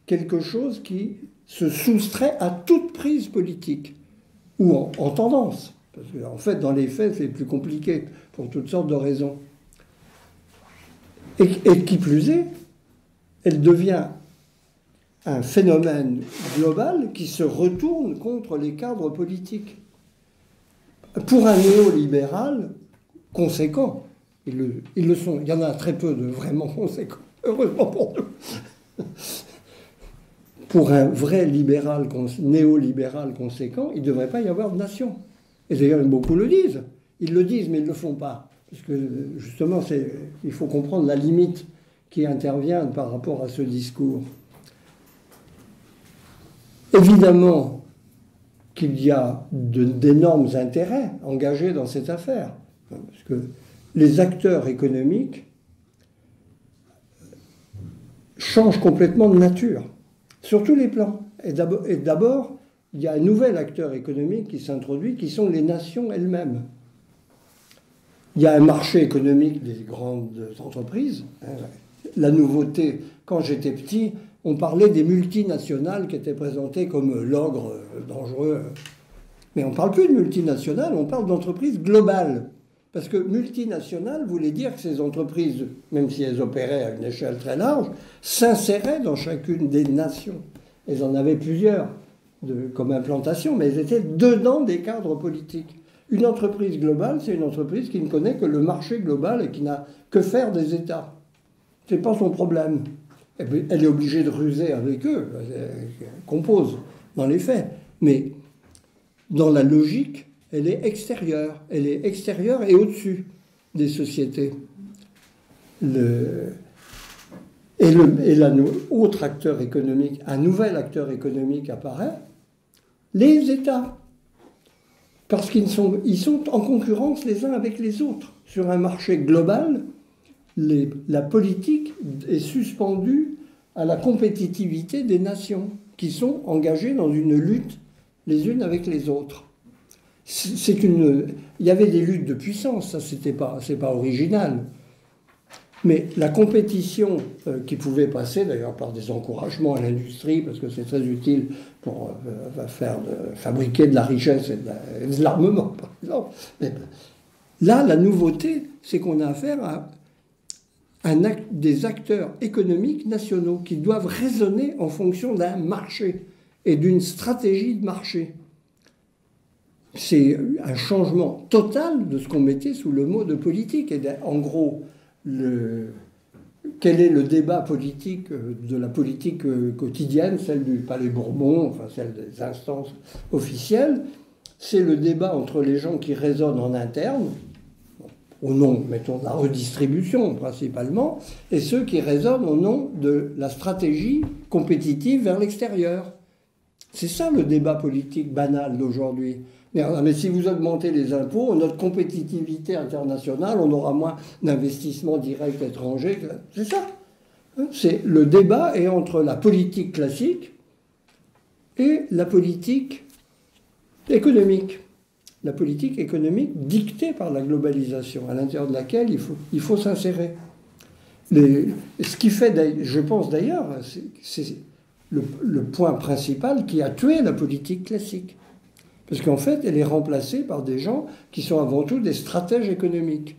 S2: quelque chose qui se soustrait à toute prise politique, ou en tendance. Parce qu'en fait, dans les faits, c'est plus compliqué, pour toutes sortes de raisons. Et qui plus est, elle devient un phénomène global qui se retourne contre les cadres politiques. Pour un néolibéral conséquent, ils le sont, il y en a très peu de vraiment conséquents, heureusement pour nous. Pour un vrai néolibéral conséquent, il ne devrait pas y avoir de nation. Et d'ailleurs, beaucoup le disent. Ils le disent, mais ils ne le font pas. Parce que, justement, il faut comprendre la limite qui intervient par rapport à ce discours. Évidemment qu'il y a d'énormes intérêts engagés dans cette affaire. Parce que les acteurs économiques changent complètement de nature, sur tous les plans. Et d'abord, il y a un nouvel acteur économique qui s'introduit, qui sont les nations elles-mêmes. Il y a un marché économique des grandes entreprises. La nouveauté, quand j'étais petit, on parlait des multinationales qui étaient présentées comme l'ogre dangereux. Mais on ne parle plus de multinationales, on parle d'entreprises globales. Parce que multinationale voulait dire que ces entreprises, même si elles opéraient à une échelle très large, s'inséraient dans chacune des nations. Elles en avaient plusieurs comme implantation, mais elles étaient dedans des cadres politiques. Une entreprise globale, c'est une entreprise qui ne connaît que le marché global et qui n'a que faire des États. Ce n'est pas son problème. Elle est obligée de ruser avec eux, elle compose dans les faits. Mais dans la logique, elle est extérieure. Elle est extérieure et au-dessus des sociétés. Autre acteur économique, un nouvel acteur économique apparaît, les États. Parce qu'ils sont en concurrence les uns avec les autres. Sur un marché global, la politique est suspendue à la compétitivité des nations, qui sont engagées dans une lutte les unes avec les autres. Il y avait des luttes de puissance, ça c'est pas original. Mais la compétition qui pouvait passer d'ailleurs par des encouragements à l'industrie, parce que c'est très utile pour fabriquer de la richesse et de l'armement, par exemple. Mais là, la nouveauté, c'est qu'on a affaire à des acteurs économiques nationaux qui doivent raisonner en fonction d'un marché et d'une stratégie de marché. C'est un changement total de ce qu'on mettait sous le mot de politique. Et en gros, quel est le débat politique de la politique quotidienne, celle du Palais Bourbon, enfin celle des instances officielles? C'est le débat entre les gens qui raisonnent en interne, au nom, mettons, de la redistribution principalement, et ceux qui raisonnent au nom de la stratégie compétitive vers l'extérieur. C'est ça le débat politique banal d'aujourd'hui. Mais si vous augmentez les impôts, notre compétitivité internationale, on aura moins d'investissements directs étrangers. C'est ça. Le débat est entre la politique classique et la politique économique. La politique économique dictée par la globalisation, à l'intérieur de laquelle il faut s'insérer. Ce qui fait, je pense d'ailleurs, c'est le point principal qui a tué la politique classique. Parce qu'en fait, elle est remplacée par des gens qui sont avant tout des stratèges économiques.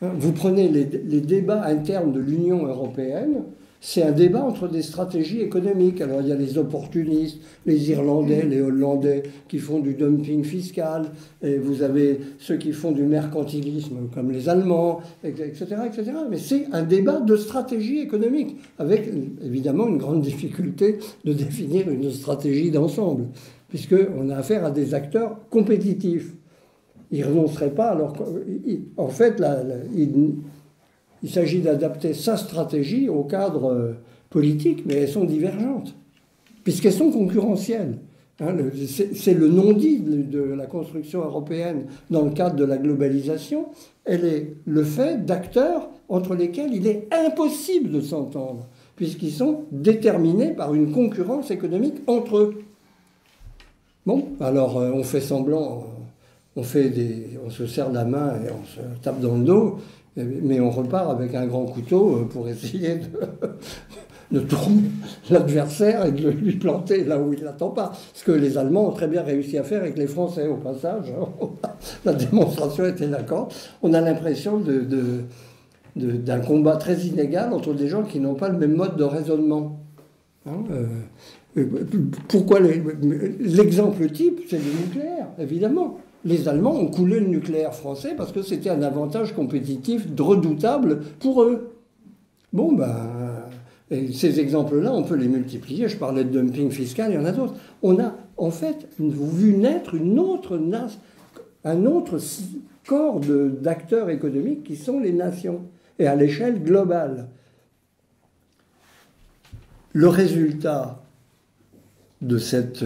S2: Vous prenez les débats internes de l'Union européenne, c'est un débat entre des stratégies économiques. Alors il y a les opportunistes, les Irlandais, les Hollandais qui font du dumping fiscal, et vous avez ceux qui font du mercantilisme comme les Allemands, etc., etc. Mais c'est un débat de stratégie économique, avec évidemment une grande difficulté de définir une stratégie d'ensemble, puisqu'on a affaire à des acteurs compétitifs. Ils ne renonceraient pas, alors qu'en fait, il s'agit d'adapter sa stratégie au cadre politique, mais elles sont divergentes, puisqu'elles sont concurrentielles. C'est le non-dit de la construction européenne dans le cadre de la globalisation. Elle est le fait d'acteurs entre lesquels il est impossible de s'entendre, puisqu'ils sont déterminés par une concurrence économique entre eux. Bon, alors on fait semblant, on se serre la main et on se tape dans le dos, mais on repart avec un grand couteau pour essayer de tourner l'adversaire et de lui planter là où il ne l'attend pas. Ce que les Allemands ont très bien réussi à faire avec les Français, au passage. La démonstration était d'accord. On a l'impression d'un combat très inégal entre des gens qui n'ont pas le même mode de raisonnement. Pourquoi l'exemple type, c'est le nucléaire, évidemment. Les Allemands ont coulé le nucléaire français parce que c'était un avantage compétitif redoutable pour eux. Bon, et ces exemples-là, on peut les multiplier. Je parlais de dumping fiscal, il y en a d'autres. On a, en fait, vu naître un autre corps d'acteurs économiques qui sont les nations, et à l'échelle globale. Le résultat de cette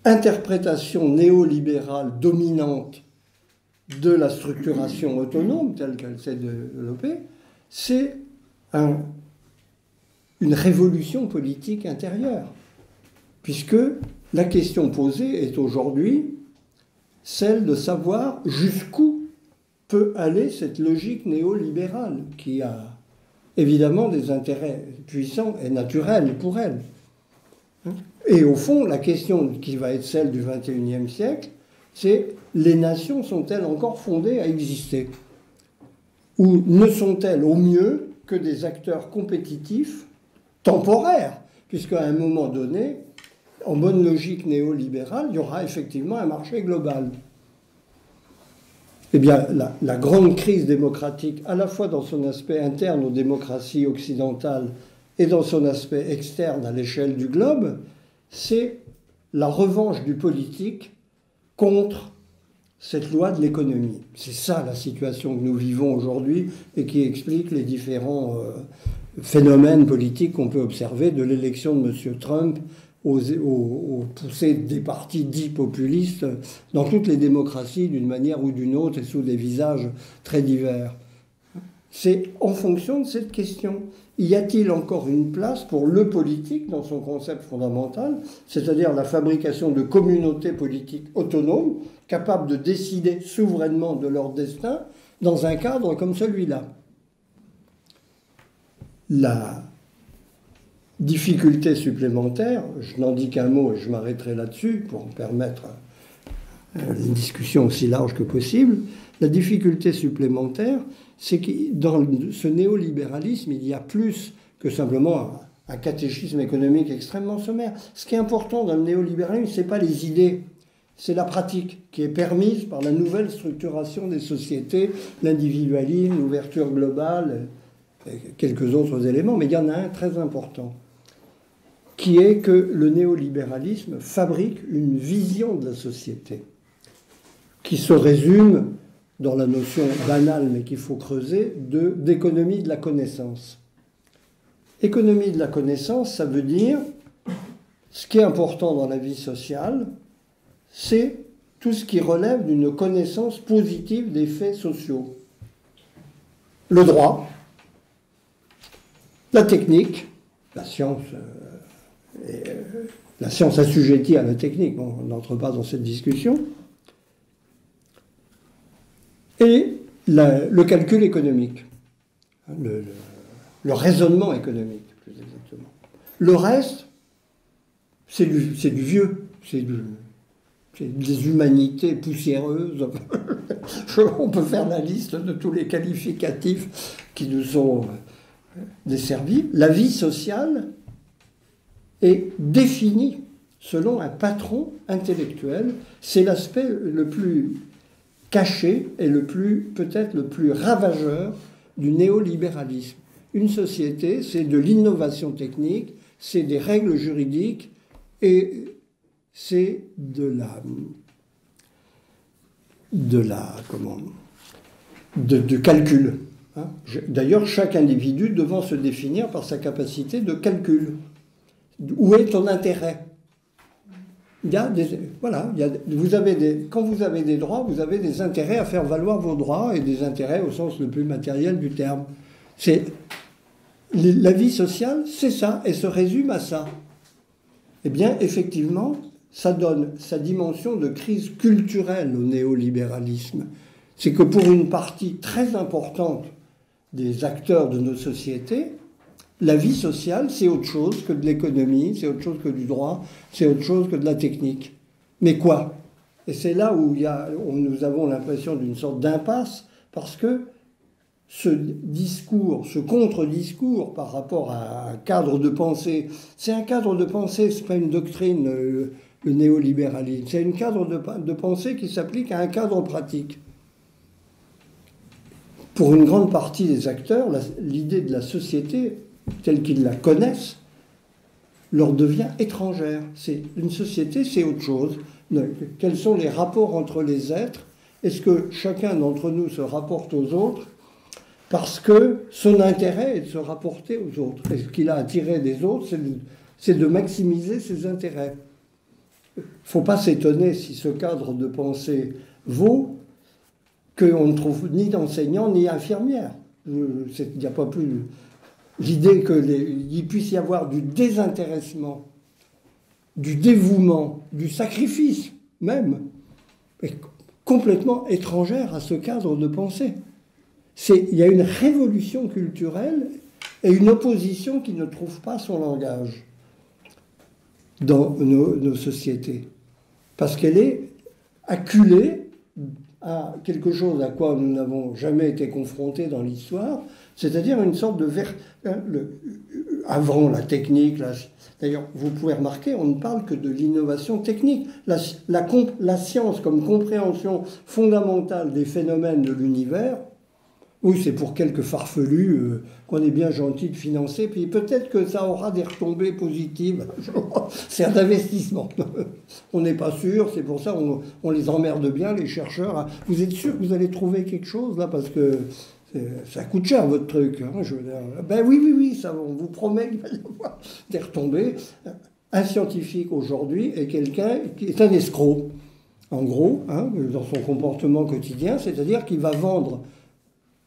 S2: interprétation néolibérale dominante de la structuration autonome telle qu'elle s'est développée, c'est une révolution politique intérieure. Puisque La question posée est aujourd'hui celle de savoir jusqu'où peut aller cette logique néolibérale qui a évidemment des intérêts puissants et naturels pour elle. Et au fond, la question qui va être celle du XXIe siècle, c'est les nations sont-elles encore fondées à exister? Ou ne sont-elles au mieux que des acteurs compétitifs temporaires? Puisqu'à un moment donné, en bonne logique néolibérale, il y aura effectivement un marché global. Eh bien, la grande crise démocratique, à la fois dans son aspect interne aux démocraties occidentales et dans son aspect externe à l'échelle du globe, c'est la revanche du politique contre cette loi de l'économie. C'est ça la situation que nous vivons aujourd'hui et qui explique les différents phénomènes politiques qu'on peut observer de l'élection de M. Trump aux poussées des partis dits populistes dans toutes les démocraties d'une manière ou d'une autre et sous des visages très divers. C'est en fonction de cette question. Y a-t-il encore une place pour le politique dans son concept fondamental, c'est-à-dire la fabrication de communautés politiques autonomes, capables de décider souverainement de leur destin dans un cadre comme celui-là? La difficulté supplémentaire, je n'en dis qu'un mot et je m'arrêterai là-dessus pour permettre une discussion aussi large que possible. La difficulté supplémentaire, c'est que dans ce néolibéralisme, il y a plus que simplement un catéchisme économique extrêmement sommaire. Ce qui est important dans le néolibéralisme, ce n'est pas les idées, c'est la pratique qui est permise par la nouvelle structuration des sociétés, l'individualisme, l'ouverture globale, et quelques autres éléments, mais il y en a un très important, qui est que le néolibéralisme fabrique une vision de la société qui se résume dans la notion banale, mais qu'il faut creuser, d'économie de la connaissance. Économie de la connaissance, ça veut dire, ce qui est important dans la vie sociale, c'est tout ce qui relève d'une connaissance positive des faits sociaux. Le droit, la technique, la science assujettie à la technique, bon, on n'entre pas dans cette discussion, et le calcul économique, le raisonnement économique, plus exactement. Le reste, c'est du vieux, c'est des humanités poussiéreuses. On peut faire la liste de tous les qualificatifs qui nous sont desservis. La vie sociale est définie selon un patron intellectuel. C'est l'aspect le plus caché et peut-être le plus ravageur du néolibéralisme. Une société, c'est de l'innovation technique, c'est des règles juridiques et c'est du calcul. D'ailleurs, chaque individu devant se définir par sa capacité de calcul. Où est ton intérêt? Quand vous avez des droits, vous avez des intérêts à faire valoir vos droits et des intérêts au sens le plus matériel du terme. La vie sociale, c'est ça, et se résume à ça. Eh bien, effectivement, ça donne sa dimension de crise culturelle au néolibéralisme. C'est que pour une partie très importante des acteurs de nos sociétés, la vie sociale, c'est autre chose que de l'économie, c'est autre chose que du droit, c'est autre chose que de la technique. Mais quoi? Et c'est là où nous avons l'impression d'une sorte d'impasse, parce que ce discours, ce contre-discours par rapport à un cadre de pensée, c'est un cadre de pensée, c'est pas une doctrine, le néolibéralisme, c'est un cadre de pensée qui s'applique à un cadre pratique. Pour une grande partie des acteurs, l'idée de la société, telle qu'ils la connaissent, leur devient étrangère. Une société, c'est autre chose. Quels sont les rapports entre les êtres? Est-ce que chacun d'entre nous se rapporte aux autres parce que son intérêt est de se rapporter aux autres? Et ce qu'il a à tirer des autres, c'est de maximiser ses intérêts. Il ne faut pas s'étonner si ce cadre de pensée vaut qu'on ne trouve ni d'enseignants ni infirmières. Il n'y a pas plus... L'idée qu'il puisse y avoir du désintéressement du dévouement, du sacrifice même, est complètement étrangère à ce cadre de pensée. Il y a une révolution culturelle et une opposition qui ne trouve pas son langage dans nos sociétés. Parce qu'elle est acculée à quelque chose à quoi nous n'avons jamais été confrontés dans l'histoire, c'est-à-dire une sorte de... avant la technique, d'ailleurs, vous pouvez remarquer, on ne parle que de l'innovation technique. La science comme compréhension fondamentale des phénomènes de l'univers, oui, c'est pour quelques farfelus qu'on est bien gentil de financer, puis peut-être que ça aura des retombées positives. C'est un investissement. On n'est pas sûr, c'est pour ça on les emmerde bien, les chercheurs. Vous êtes sûr que vous allez trouver quelque chose, là, parce que ça coûte cher, votre truc. Hein, je veux dire. Ben oui, ça, on vous promet qu'il va y avoir des retombées. Un scientifique aujourd'hui est quelqu'un qui est un escroc, en gros, hein, dans son comportement quotidien, c'est-à-dire qu'il va vendre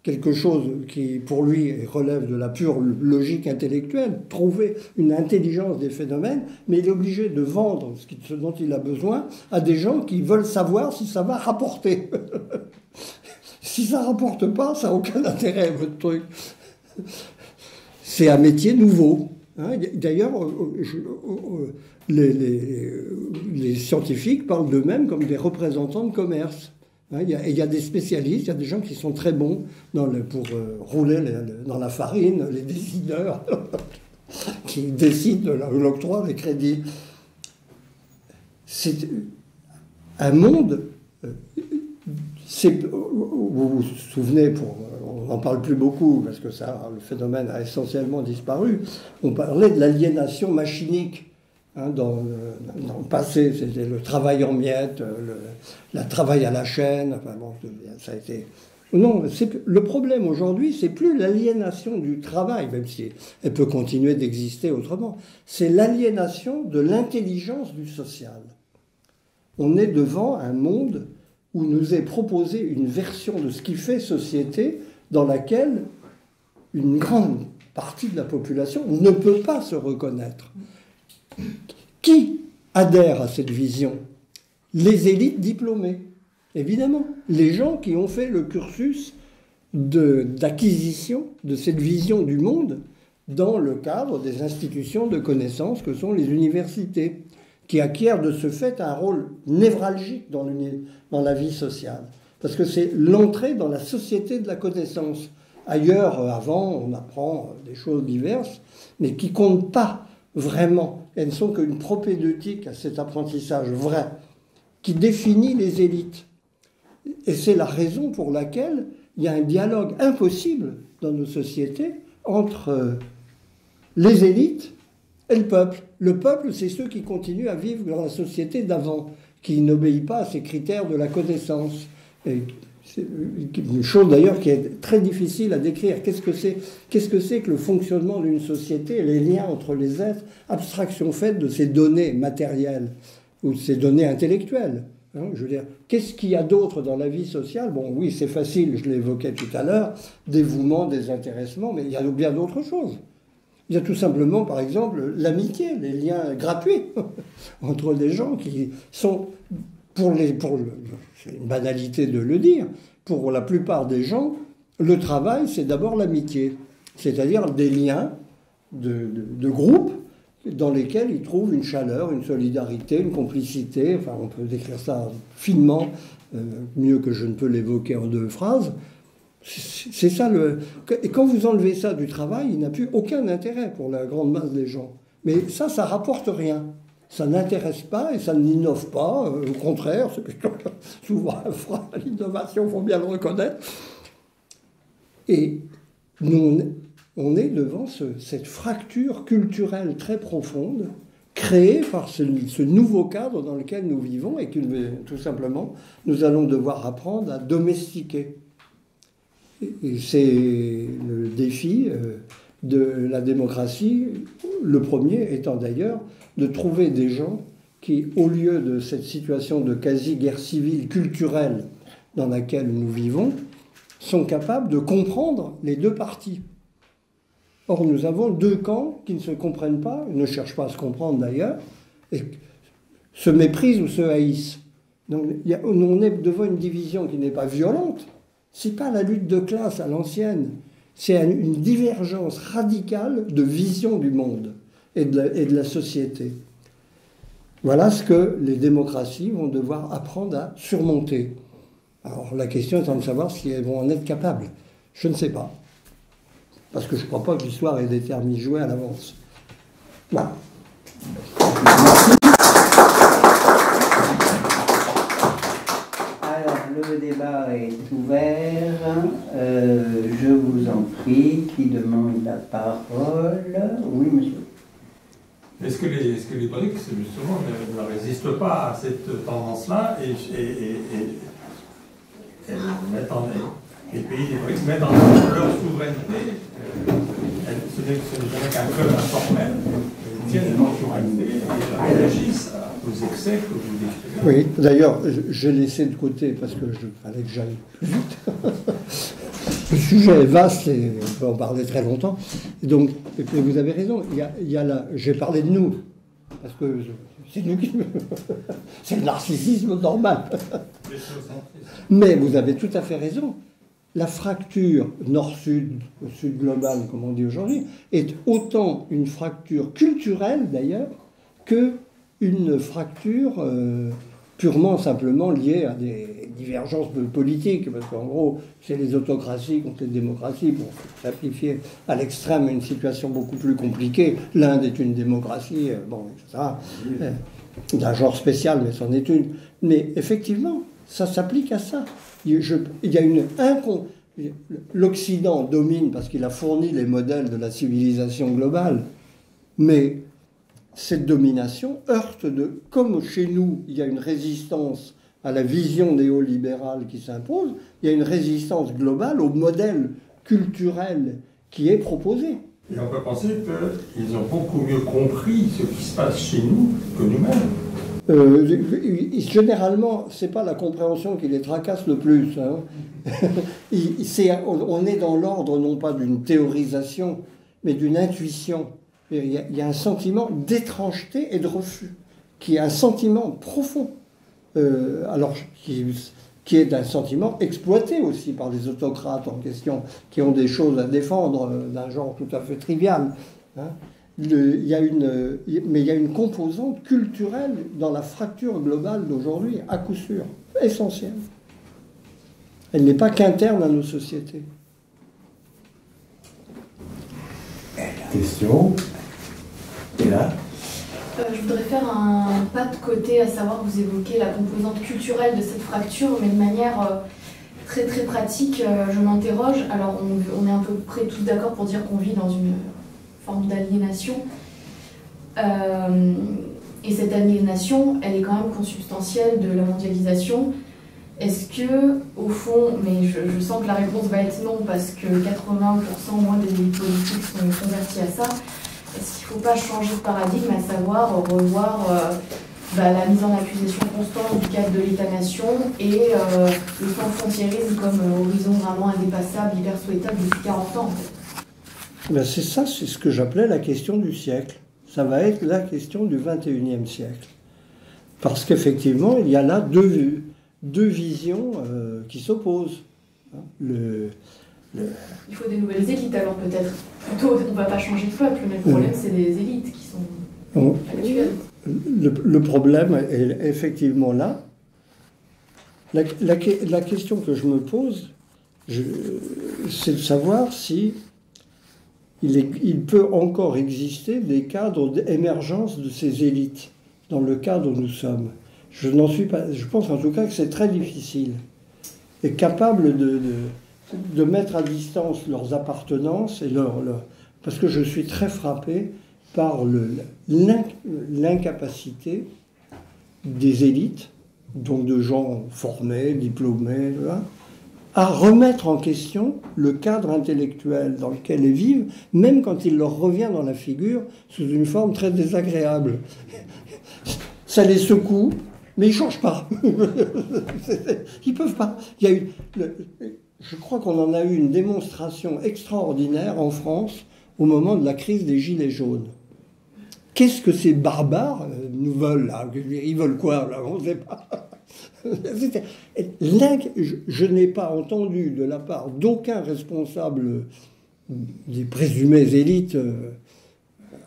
S2: quelque chose qui, pour lui, relève de la pure logique intellectuelle, trouver une intelligence des phénomènes, mais il est obligé de vendre ce dont il a besoin à des gens qui veulent savoir si ça va rapporter. Si ça ne rapporte pas, ça n'a aucun intérêt, votre truc. C'est un métier nouveau. Hein. D'ailleurs, les scientifiques parlent d'eux-mêmes comme des représentants de commerce. Il y a des spécialistes, il y a des gens qui sont très bons pour rouler dans la farine, les décideurs qui décident de l'octroi des crédits. C'est un monde... vous vous souvenez, on n'en parle plus beaucoup parce que le phénomène a essentiellement disparu, on parlait de l'aliénation machinique. Hein, dans le passé, c'était le travail en miettes, le travail à la chaîne. Enfin bon, ça a été... Non, le problème aujourd'hui, c'est plus l'aliénation du travail, même si elle peut continuer d'exister autrement. C'est l'aliénation de l'intelligence du social. On est devant un monde où nous est proposé une version de ce qui fait société dans laquelle une grande partie de la population ne peut pas se reconnaître. Qui adhère à cette vision? Les élites diplômées, évidemment. Les gens qui ont fait le cursus d'acquisition de cette vision du monde dans le cadre des institutions de connaissances que sont les universités, qui acquièrent de ce fait un rôle névralgique dans la vie sociale. Parce que c'est l'entrée dans la société de la connaissance. Ailleurs, avant, on apprend des choses diverses, mais qui ne comptent pas vraiment. Elles ne sont qu'une propédeutique à cet apprentissage vrai, qui définit les élites. Et c'est la raison pour laquelle il y a un dialogue impossible dans nos sociétés entre les élites et le peuple. Le peuple, c'est ceux qui continuent à vivre dans la société d'avant, qui n'obéit pas à ces critères de la connaissance. Et c'est une chose d'ailleurs qui est très difficile à décrire. Qu'est-ce que c'est que le fonctionnement d'une société, les liens entre les êtres, abstraction faite de ces données matérielles ou de ces données intellectuelles. Hein, je veux dire, qu'est-ce qu'il y a d'autre dans la vie sociale? Bon, oui, c'est facile, je l'évoquais tout à l'heure, dévouement, désintéressement, mais il y a bien d'autres choses. Il y a tout simplement, par exemple, l'amitié, les liens gratuits entre des gens qui sont, c'est une banalité de le dire, pour la plupart des gens, le travail, c'est d'abord l'amitié, c'est-à-dire des liens de groupe dans lesquels ils trouvent une chaleur, une solidarité, une complicité, enfin on peut décrire ça finement, mieux que je ne peux l'évoquer en 2 phrases. C'est ça Et quand vous enlevez ça du travail, il n'a plus aucun intérêt pour la grande masse des gens. Mais ça rapporte rien. Ça n'intéresse pas et ça n'innove pas. Au contraire, c'est souvent un frein à l'innovation, il faut bien le reconnaître. Et nous, on est devant cette fracture culturelle très profonde, créée par ce nouveau cadre dans lequel nous vivons et que, tout simplement, nous allons devoir apprendre à domestiquer. Et c'est le défi de la démocratie, le premier étant d'ailleurs de trouver des gens qui, au lieu de cette situation de quasi-guerre civile culturelle dans laquelle nous vivons, sont capables de comprendre les 2 parties. Or, nous avons 2 camps qui ne se comprennent pas, ne cherchent pas à se comprendre d'ailleurs, et se méprisent ou se haïssent. Donc on est devant une division qui n'est pas violente, c'est pas la lutte de classe à l'ancienne, c'est une divergence radicale de vision du monde et de la société. Voilà ce que les démocraties vont devoir apprendre à surmonter. Alors la question étant de savoir si elles vont en être capables. Je ne sais pas. Parce que je ne crois pas que l'histoire est déterminée, jouée à l'avance. Voilà.
S1: Alors, le débat est ouvert. Je vous en prie, qui demande la parole? Oui, monsieur.
S3: Est-ce que les BRICS, justement, ne résistent pas à cette tendance-là et les pays des BRICS mettent en œuvre leur souveraineté? Ce n'est jamais qu'un club informel. Ils tiennent leur souveraineté et réagissent aux excès que vous décrivez.
S2: Oui, d'ailleurs, j'ai laissé de côté parce que fallait que j'aille plus vite. Le sujet est vaste et on peut en parler très longtemps. Donc, mais vous avez raison, j'ai parlé de nous, parce que c'est nous qui... c'est le narcissisme normal. Mais vous avez tout à fait raison. La fracture nord-sud, sud global, comme on dit aujourd'hui, est autant une fracture culturelle, d'ailleurs, qu'une fracture purement, simplement liée à des divergences politiques. Parce qu'en gros, c'est les autocraties contre les démocraties, pour simplifier à l'extrême une situation beaucoup plus compliquée. L'Inde est une démocratie, bon, etc., d'un genre spécial, mais c'en est une. Mais effectivement, ça s'applique à ça. Il y a l'Occident domine parce qu'il a fourni les modèles de la civilisation globale, mais cette domination heurte comme chez nous, il y a une résistance à la vision néolibérale qui s'impose, il y a une résistance globale au modèle culturel qui est proposé.
S3: Et on peut penser qu'ils ont beaucoup mieux compris ce qui se passe chez nous que nous-mêmes.
S2: Généralement, ce n'est pas la compréhension qui les tracasse le plus. Hein. On est dans l'ordre non pas d'une théorisation, mais d'une intuition. Il y a un sentiment d'étrangeté et de refus, qui est un sentiment profond, alors qui est un sentiment exploité aussi par les autocrates en question, qui ont des choses à défendre d'un genre tout à fait trivial. Hein. Mais il y a une composante culturelle dans la fracture globale d'aujourd'hui, à coup sûr, essentielle. Elle n'est pas qu'interne à nos sociétés.
S4: Question. Et là
S5: je voudrais faire un pas de côté, à savoir, vous évoquez la composante culturelle de cette fracture, mais de manière très très pratique, je m'interroge. Alors on est à peu près tous d'accord pour dire qu'on vit dans une forme d'aliénation. Et cette aliénation, elle est quand même consubstantielle de la mondialisation. Est-ce que, au fond, mais je sens que la réponse va être non, parce que 80% moins des élites politiques sont convertis à ça, est-ce qu'il ne faut pas changer de paradigme, à savoir revoir la mise en accusation constante du cadre de l'État-nation et le sans-frontiérisme comme horizon vraiment indépassable, hyper souhaitable depuis 40 ans en fait.
S2: Ben c'est ça, c'est ce que j'appelais la question du siècle. Ça va être la question du 21e siècle. Parce qu'effectivement, il y a là deux visions qui s'opposent.
S5: Il faut des nouvelles élites alors peut-être. Plutôt, on ne va pas changer de peuple, mais le problème c'est les élites qui sont actuelles.
S2: Le problème est effectivement là. La question que je me pose, c'est de savoir si il peut encore exister des cadres d'émergence de ces élites dans le cadre où nous sommes. Je n'en suis pas. Je pense en tout cas que c'est très difficile et capable de mettre à distance leurs appartenances et parce que je suis très frappé par l'incapacité des élites, donc de gens formés, diplômés, à remettre en question le cadre intellectuel dans lequel ils vivent, même quand il leur revient dans la figure sous une forme très désagréable. Ça les secoue, mais ils ne changent pas. Ils ne peuvent pas. Je crois qu'on en a eu une démonstration extraordinaire en France au moment de la crise des Gilets jaunes. Qu'est-ce que ces barbares, nous veulent là. Ils veulent quoi là? On ne sait pas. Je n'ai pas entendu de la part d'aucun responsable des présumées élites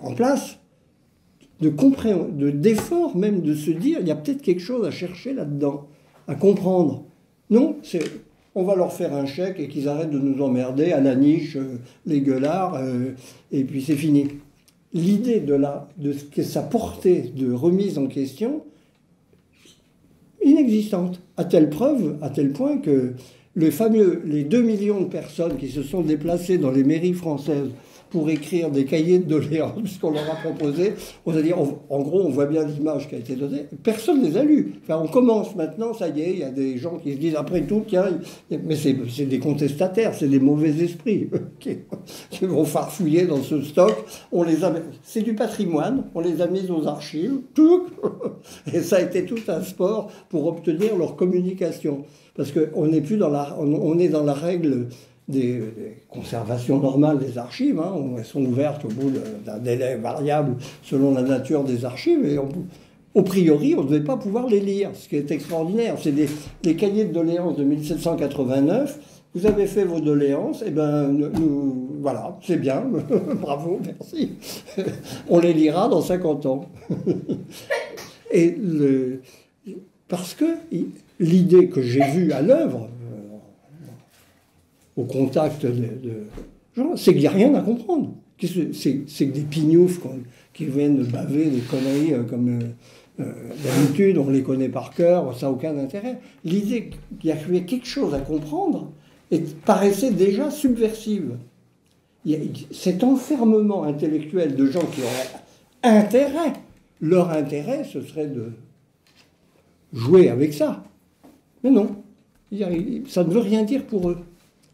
S2: en place d'effort même de se dire il y a peut-être quelque chose à chercher là-dedans, à comprendre. Non, on va leur faire un chèque et qu'ils arrêtent de nous emmerder à la niche, les gueulards, et puis c'est fini. L'idée de ce que ça portait de remise en question, inexistante, à telle point que les 2 millions de personnes qui se sont déplacées dans les mairies françaises pour écrire des cahiers de doléances qu'on leur a proposés, on a dit, en gros, on voit bien l'image qui a été donnée, personne ne les a lus. Enfin, on commence maintenant, ça y est, il y a des gens qui se disent, après tout, tiens, mais c'est des contestataires, c'est des mauvais esprits qui vont farfouiller dans ce stock. C'est du patrimoine, on les a mis aux archives, et ça a été tout un sport pour obtenir leur communication. Parce qu'on n'est plus on est dans la règle des conservations normales des archives, hein. Elles sont ouvertes au bout d'un délai variable selon la nature des archives, et au priori, on ne devait pas pouvoir les lire, ce qui est extraordinaire. C'est des cahiers de doléances de 1789, vous avez fait vos doléances, et ben voilà, c'est bien, bravo, merci. On les lira dans 50 ans. Et parce que l'idée que j'ai vue à l'œuvre, au contact de gens, c'est qu'il n'y a rien à comprendre. C'est que des pignoufs qui viennent de baver des conneries comme d'habitude, on les connaît par cœur, ça n'a aucun intérêt. L'idée qu'il y avait quelque chose à comprendre paraissait déjà subversive. Cet enfermement intellectuel de gens qui auraient intérêt, leur intérêt, ce serait de jouer avec ça. Mais non, ça ne veut rien dire pour eux.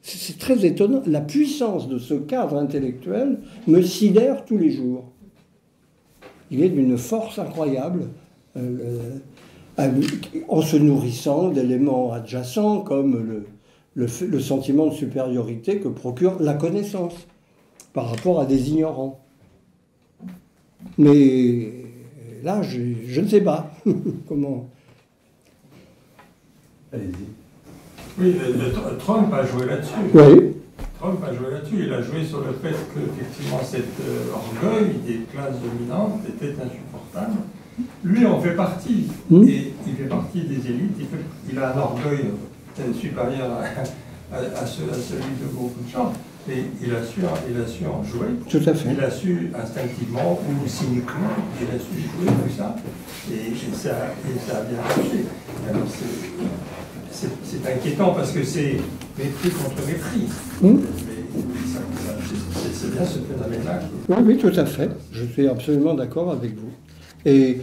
S2: C'est très étonnant. La puissance de ce cadre intellectuel me sidère tous les jours. Il est d'une force incroyable, en se nourrissant d'éléments adjacents comme le sentiment de supériorité que procure la connaissance par rapport à des ignorants. Mais là, je ne sais pas comment...
S4: Allez-y.
S3: Oui, Trump a joué là-dessus.
S2: Oui.
S3: Trump a joué là-dessus. Il a joué sur le fait qu'effectivement cet orgueil des classes dominantes était insupportable. Lui en fait partie. Et il fait partie des élites. Il a un orgueil supérieur à celui de beaucoup de gens. Et il a su en jouer.
S2: Tout à fait.
S3: Il a su instinctivement ou cyniquement, il a su jouer tout ça. Et ça a bien marché. Alors c'est inquiétant parce que c'est mépris contre mépris. Mais c'est bien ce phénomène-là.
S2: Oui, tout à fait. Je suis absolument d'accord avec vous. Et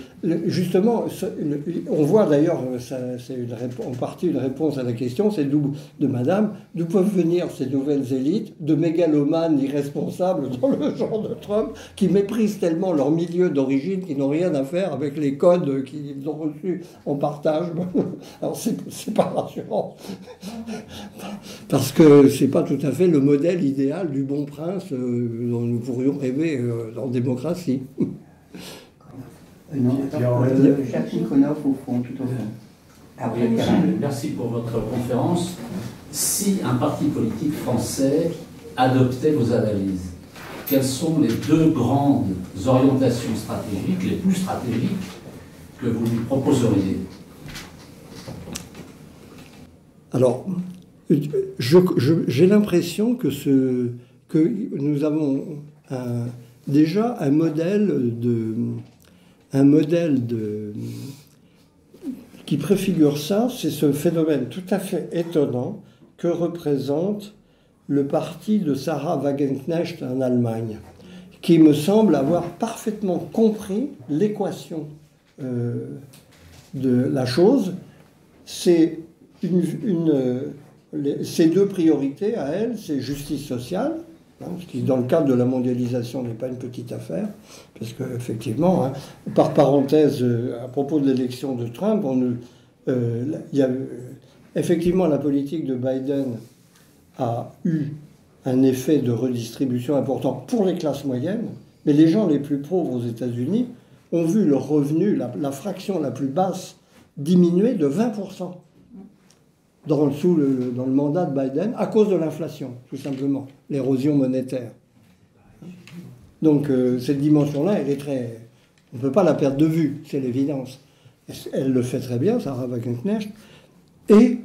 S2: justement, on voit d'ailleurs, c'est en partie une réponse à la question, c'est de madame, d'où peuvent venir ces nouvelles élites de mégalomanes irresponsables dans le genre de Trump, qui méprisent tellement leur milieu d'origine qu'ils n'ont rien à faire avec les codes qu'ils ont reçus en partage. Alors c'est pas rassurant, parce que c'est pas tout à fait le modèle idéal du bon prince dont nous pourrions rêver en démocratie.
S1: Non, Jacques Nikonov au fond, tout au fond.
S6: Oui, merci pour votre conférence. Si un parti politique français adoptait vos analyses, quelles sont les 2 grandes orientations stratégiques, les plus stratégiques, que vous lui proposeriez? Alors,
S2: j'ai l'impression que nous avons déjà un modèle qui préfigure ça, c'est ce phénomène tout à fait étonnant que représente le parti de Sarah Wagenknecht en Allemagne, qui me semble avoir parfaitement compris l'équation de la chose. C'est ces 2 priorités à elle, c'est justice sociale, ce qui, dans le cadre de la mondialisation, n'est pas une petite affaire, parce qu'effectivement, par parenthèse, à propos de l'élection de Trump, effectivement, la politique de Biden a eu un effet de redistribution important pour les classes moyennes, mais les gens les plus pauvres aux États-Unis ont vu leur revenu, la fraction la plus basse, diminuer de 20% dans le mandat de Biden à cause de l'inflation, tout simplement, l'érosion monétaire. Donc cette dimension-là, elle est très... On ne peut pas la perdre de vue, c'est l'évidence. Elle le fait très bien, Sarah Wagenknecht. Et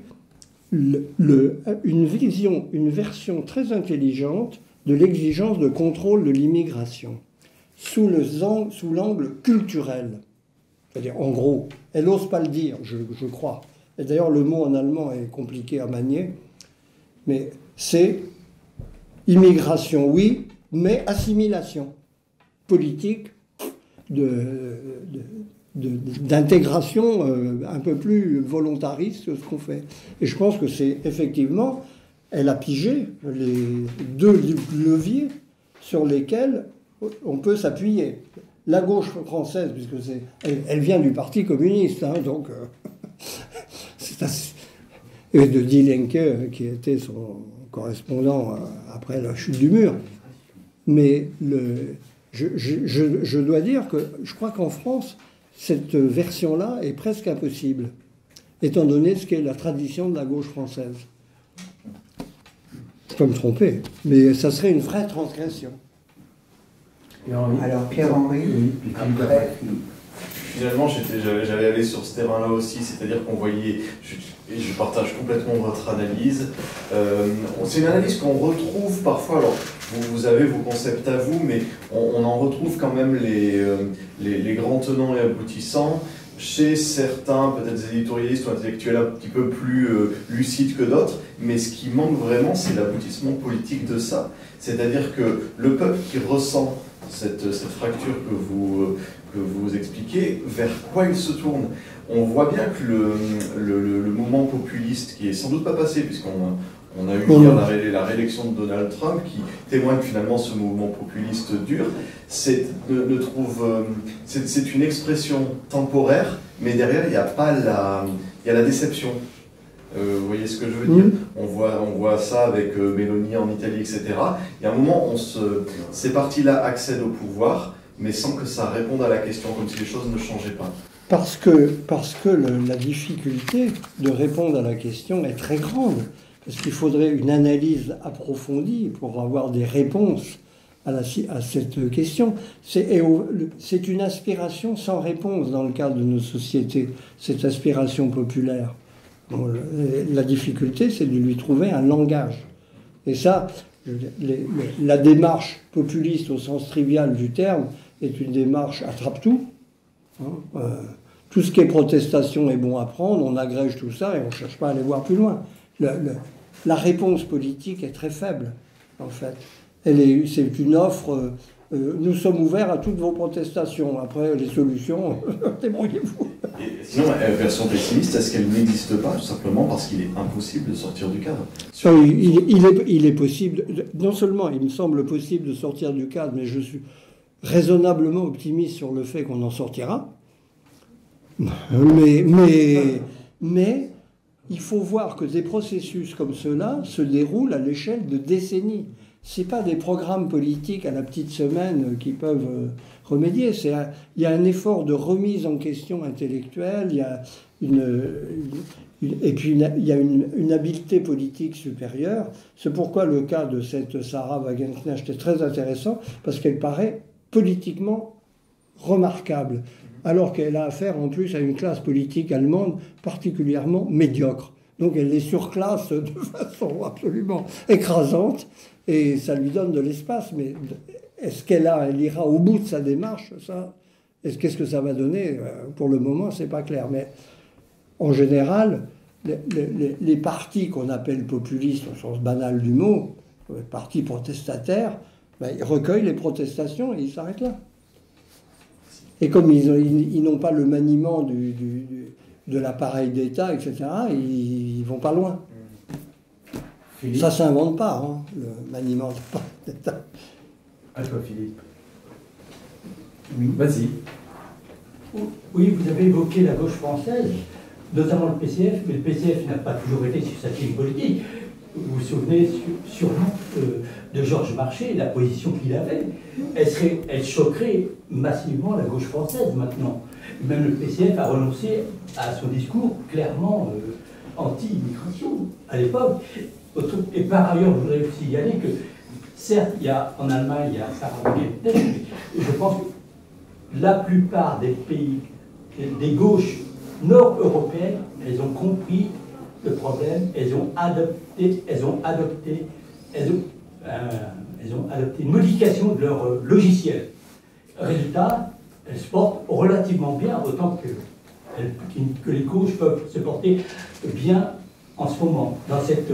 S2: une vision, une version très intelligente de l'exigence de contrôle de l'immigration, sous l'angle culturel. C'est-à-dire, en gros, elle n'ose pas le dire, je crois. Et d'ailleurs, le mot en allemand est compliqué à manier. Mais c'est immigration, oui, mais assimilation politique d'intégration un peu plus volontariste que ce qu'on fait. Et je pense que c'est effectivement, elle a pigé les deux leviers sur lesquels on peut s'appuyer. La gauche française, puisque elle vient du Parti communiste, hein, donc c'est assez... Et de Die Linke, qui était son correspondant après la chute du mur. Mais je dois dire que je crois qu'en France, cette version-là est presque impossible, étant donné ce qu'est la tradition de la gauche française. Je peux me tromper, mais ça serait une vraie transgression.
S1: Alors Pierre-Henri, après,
S7: Finalement, j'allais aller sur ce terrain-là aussi, c'est-à-dire qu'on voyait, et je partage complètement votre analyse, c'est une analyse qu'on retrouve parfois, alors vous avez vos concepts à vous, mais on en retrouve quand même les grands tenants et aboutissants chez certains, peut-être des éditorialistes ou intellectuels un petit peu plus lucides que d'autres, mais ce qui manque vraiment, c'est l'aboutissement politique de ça. C'est-à-dire que le peuple qui ressent cette fracture que vous expliquez, vers quoi il se tourne? On voit bien que le mouvement populiste, qui est sans doute pas passé, puisqu'on a eu hier la réélection de Donald Trump, qui témoigne que finalement ce mouvement populiste dur, c'est une expression temporaire, mais derrière il y a la déception. Vous voyez ce que je veux dire? On voit ça avec Mélanie en Italie, etc. Il y a un moment, ces partis-là accèdent au pouvoir, mais sans que ça réponde à la question, comme si les choses ne changeaient pas.
S2: Parce que la difficulté de répondre à la question est très grande. Parce qu'il faudrait une analyse approfondie pour avoir des réponses à cette question. C'est une aspiration sans réponse dans le cadre de nos sociétés, cette aspiration populaire. Bon, la difficulté, c'est de lui trouver un langage. Et ça, la démarche populiste au sens trivial du terme est une démarche attrape-tout. Tout ce qui est protestation est bon à prendre, on agrège tout ça et on ne cherche pas à aller voir plus loin. La réponse politique est très faible, en fait. C'est une offre, nous sommes ouverts à toutes vos protestations. Après, les solutions, débrouillez-vous.
S7: Et sinon, la version pessimiste, est-ce qu'elle n'existe pas, tout simplement parce qu'il est impossible de sortir du cadre?
S2: Il est possible, non seulement il me semble possible de sortir du cadre, mais je suis raisonnablement optimiste sur le fait qu'on en sortira. Mais il faut voir que des processus comme ceux-là se déroulent à l'échelle de décennies. Ce n'est pas des programmes politiques à la petite semaine qui peuvent remédier. Il y a un effort de remise en question intellectuelle, il y a une habileté politique supérieure. C'est pourquoi le cas de cette Sarah Wagenknecht est très intéressant, parce qu'elle paraît politiquement remarquable, alors qu'elle a affaire en plus à une classe politique allemande particulièrement médiocre. Donc elle les surclasse de façon absolument écrasante, et ça lui donne de l'espace. Mais est-ce elle ira au bout de sa démarche, ça? Qu'est-ce que ça va donner? Pour le moment, c'est pas clair. Mais en général, les partis qu'on appelle populistes, au sens banal du mot, les partis protestataires, ils recueillent les protestations et ils s'arrêtent là. Et comme ils n'ont pas le maniement de l'appareil d'État, etc., ils vont pas loin. Philippe. Ça ne s'invente pas, hein, le maniement de l'appareil d'État.
S4: À toi, Philippe.
S8: Oui.
S4: Vas-y.
S8: Oui, vous avez évoqué la gauche française, notamment le PCF, mais le PCF n'a pas toujours été sur sa ligne politique. vous vous souvenez sûrement de Georges Marchais, la position qu'il avait. Elle choquerait massivement la gauche française maintenant. Même le PCF a renoncé à son discours clairement anti-immigration à l'époque. Et par ailleurs, je voudrais aussi signaler que, certes, en Allemagne, il y a Sarah Wagenknecht, mais je pense que la plupart des pays, des gauches nord-européennes, elles ont compris le problème, elles ont adopté une modification de leur logiciel. Résultat, elles se portent relativement bien, autant que les gauches peuvent se porter bien en ce moment, dans cette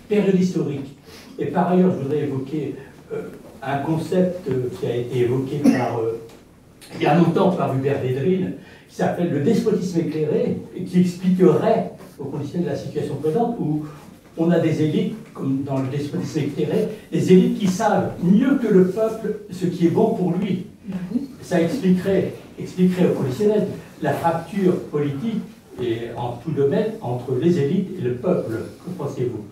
S8: période historique. Et par ailleurs, je voudrais évoquer un concept qui a été évoqué il y a longtemps par Hubert Védrine, qui s'appelle le despotisme éclairé, et qui expliquerait, au conditions de la situation présente, où on a des élites, comme dans le despotisme éclairé, des élites qui savent mieux que le peuple ce qui est bon pour lui. Ça expliquerait au conditionnel la fracture politique et en tout domaine entre les élites et le peuple. Que pensez-vous?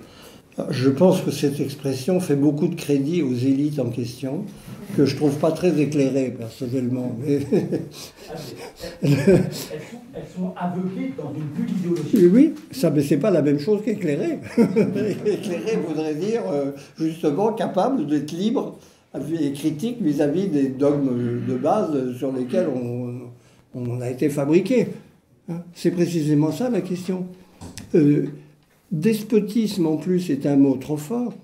S2: Je pense que cette expression fait beaucoup de crédit aux élites en question, que je ne trouve pas très éclairées personnellement. Mais...
S8: elles sont aveuglées dans une bulle idéologique.
S2: Oui, ça, mais ce n'est pas la même chose qu'éclairé. Éclairé voudrait dire justement capable d'être libre et critique vis-à-vis des dogmes de base sur lesquels on a été fabriqué. C'est précisément ça la question. Despotisme, en plus, est un mot trop fort.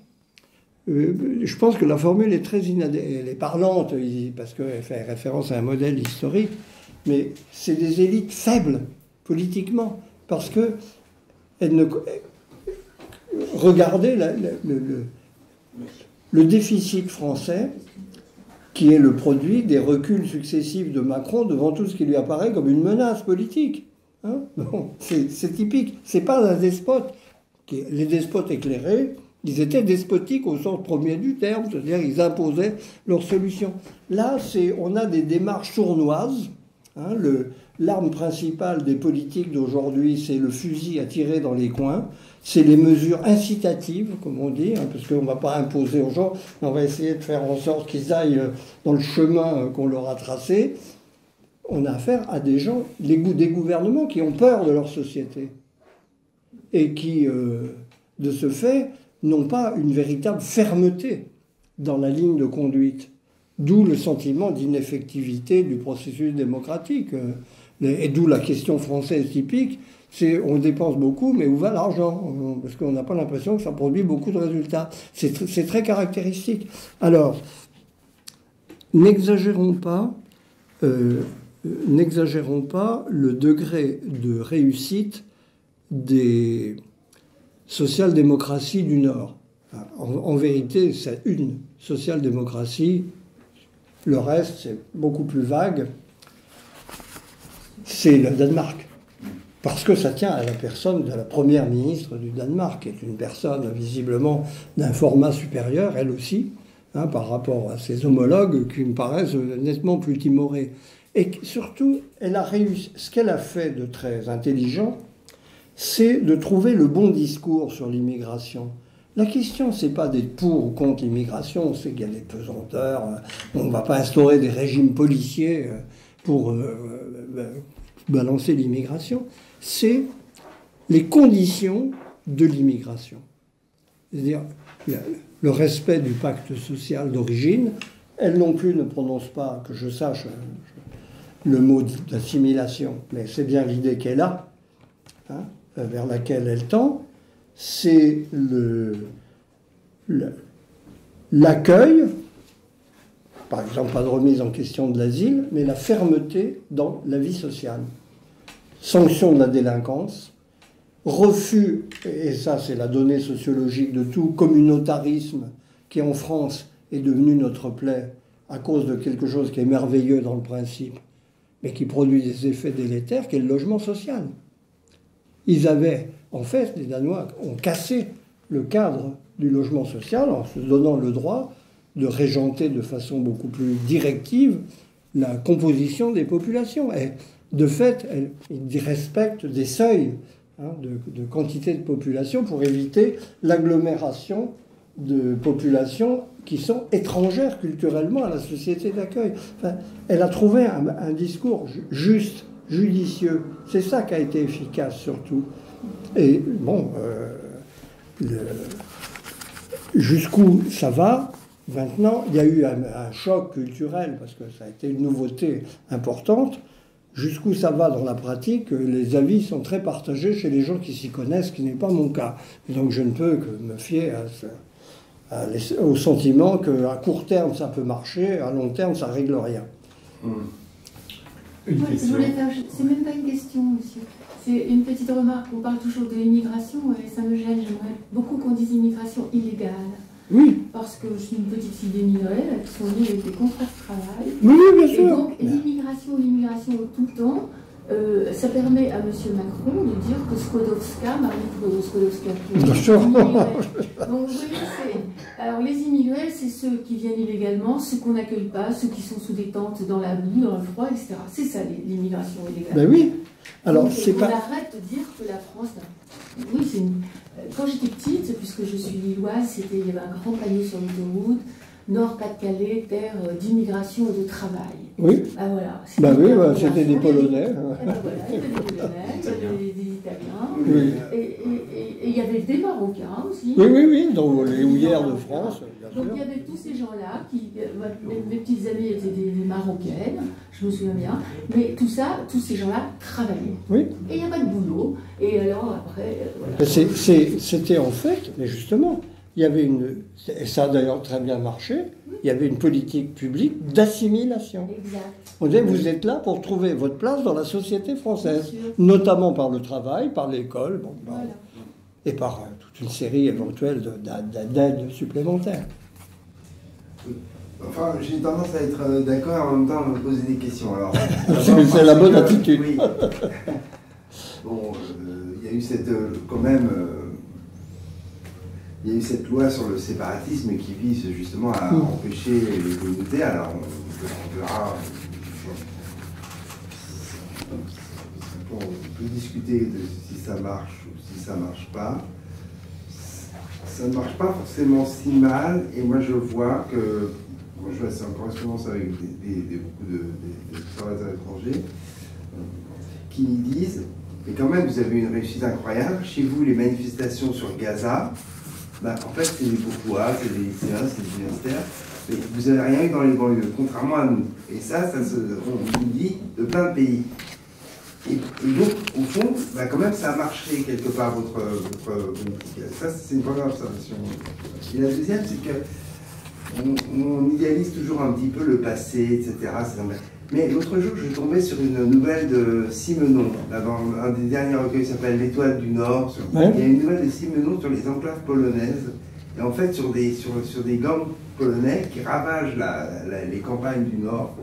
S2: Je pense que la formule est très elle est parlante, parce qu'elle fait référence à un modèle historique, mais c'est des élites faibles, politiquement, parce que regardez le déficit français, qui est le produit des reculs successifs de Macron devant tout ce qui lui apparaît comme une menace politique. Bon, c'est typique. C'est pas un despote. Les despotes éclairés, ils étaient despotiques au sens premier du terme, c'est-à-dire ils imposaient leurs solutions. Là, on a des démarches sournoises. L'arme principale des politiques d'aujourd'hui, c'est le fusil à tirer dans les coins, c'est les mesures incitatives, comme on dit, parce qu'on ne va pas imposer aux gens, on va essayer de faire en sorte qu'ils aillent dans le chemin qu'on leur a tracé. On a affaire à des gens, des gouvernements qui ont peur de leur société et qui, de ce fait, n'ont pas une véritable fermeté dans la ligne de conduite. D'où le sentiment d'ineffectivité du processus démocratique. Et d'où la question française typique, c'est on dépense beaucoup, mais où va l'argent? Parce qu'on n'a pas l'impression que ça produit beaucoup de résultats. C'est très caractéristique. Alors, n'exagérons pas le degré de réussite des social-démocraties du Nord. En vérité, c'est une social-démocratie. Le reste, c'est beaucoup plus vague. C'est le Danemark. Parce que ça tient à la personne de la première ministre du Danemark, qui est une personne visiblement d'un format supérieur, elle aussi, par rapport à ses homologues qui me paraissent nettement plus timorés. Et surtout, elle a réussi. Ce qu'elle a fait de très intelligent, c'est de trouver le bon discours sur l'immigration. La question, c'est pas d'être pour ou contre l'immigration, c'est qu'il y a des pesanteurs. On ne va pas instaurer des régimes policiers pour balancer l'immigration. C'est les conditions de l'immigration. C'est-à-dire le respect du pacte social d'origine. Elle non plus ne prononce pas, que je sache, le mot d'assimilation, mais c'est bien l'idée qu'elle a, vers laquelle elle tend. C'est l'accueil, par exemple pas de remise en question de l'asile, mais la fermeté dans la vie sociale. Sanction de la délinquance, refus, et ça c'est la donnée sociologique de tout communautarisme qui en France est devenu notre plaie à cause de quelque chose qui est merveilleux dans le principe, mais qui produit des effets délétères, qui est le logement social. Ils avaient, en fait, les Danois ont cassé le cadre du logement social en se donnant le droit de régenter de façon beaucoup plus directive la composition des populations. Et de fait, ils respectent des seuils de quantité de population pour éviter l'agglomération de populations qui sont étrangères culturellement à la société d'accueil. Enfin, elle a trouvé un discours juste, judicieux. C'est ça qui a été efficace surtout. Et bon, jusqu'où ça va? Maintenant, il y a eu un choc culturel parce que ça a été une nouveauté importante. Jusqu'où ça va dans la pratique, les avis sont très partagés chez les gens qui s'y connaissent, ce qui n'est pas mon cas. Donc je ne peux que me fier au sentiment qu'à court terme ça peut marcher, à long terme ça règle rien.
S3: Une question.
S9: C'est même pas une question, monsieur. C'est une petite remarque. On parle toujours de l'immigration et ça me gêne. J'aimerais beaucoup qu'on dise immigration illégale.
S2: Oui.
S9: Parce que je suis une petite fille d'émigrés qui sont liées avec des contrats de travail.
S2: Oui, bien sûr.
S9: Et donc, l'immigration tout le temps, ça permet à M. Macron de dire que Skłodowska, Marie Skłodowska,
S2: bien sûr.
S9: Donc, vous voyez, alors les immigrés, c'est ceux qui viennent illégalement, ceux qu'on n'accueille pas, ceux qui sont sous des tentes dans la boue, dans le froid, etc. C'est ça l'immigration illégale.
S2: Ben oui. Alors,
S9: donc,
S2: c'est pas.
S9: On arrête de dire que la France. Oui, c'est une. Quand j'étais petite, puisque je suis lilloise, il y avait un grand panier sur l'autoroute, Nord-Pas-de-Calais, terre d'immigration et de travail.
S2: Oui.
S9: Ah voilà.
S2: Bah oui, bah, c'était des Polonais.
S9: Et ben voilà, il y avait des Polonais, il y avait des Italiens,
S2: Oui.
S9: et il y avait des Marocains aussi.
S2: Oui, dans les houillères de France.
S9: Donc il y avait tous ces gens-là, mes petites amies étaient des Marocaines, je me souviens bien, mais tout ça, tous ces gens-là travaillaient.
S2: Oui.
S9: Et il n'y a pas de boulot, et alors après, voilà.
S2: C'était en fait, mais justement, il y avait et ça a d'ailleurs très bien marché, il y avait une politique publique d'assimilation.
S9: Exact.
S2: On disait, vous êtes là pour trouver votre place dans la société française, notamment par le travail, par l'école,
S9: Voilà.
S2: et par toute une série éventuelle d'aides supplémentaires.
S10: Enfin, j'ai tendance à être d'accord et en même temps à me poser des questions. Alors,
S2: c'est la bonne attitude.
S10: Oui. Bon, il y a eu quand même, il y a eu cette loi sur le séparatisme qui vise justement à empêcher les communautés. Alors, on verra. On peut discuter de si ça marche ou si ça marche pas. Ça ne marche pas forcément si mal, et moi je vois que, je vois c'est en correspondance avec beaucoup d'observateurs étrangers, qui disent, mais quand même vous avez une réussite incroyable, chez vous les manifestations sur Gaza, bah, en fait c'est des bourgeois, c'est des lycéens, c'est des universitaires, mais vous n'avez rien eu dans les banlieues, contrairement à nous. Et ça on nous dit de plein de pays. Et donc, au fond, bah quand même, ça a marché quelque part, votre politique. Ça, c'est une première observation. Et la deuxième, c'est que on idéalise toujours un petit peu le passé, etc. Mais l'autre jour, je tombais sur une nouvelle de Simenon, là, dans un des derniers recueils qui s'appelle L'Étoile du Nord. Il y a une nouvelle de Simenon sur les enclaves polonaises, et en fait sur des gangs polonais qui ravagent les campagnes du Nord.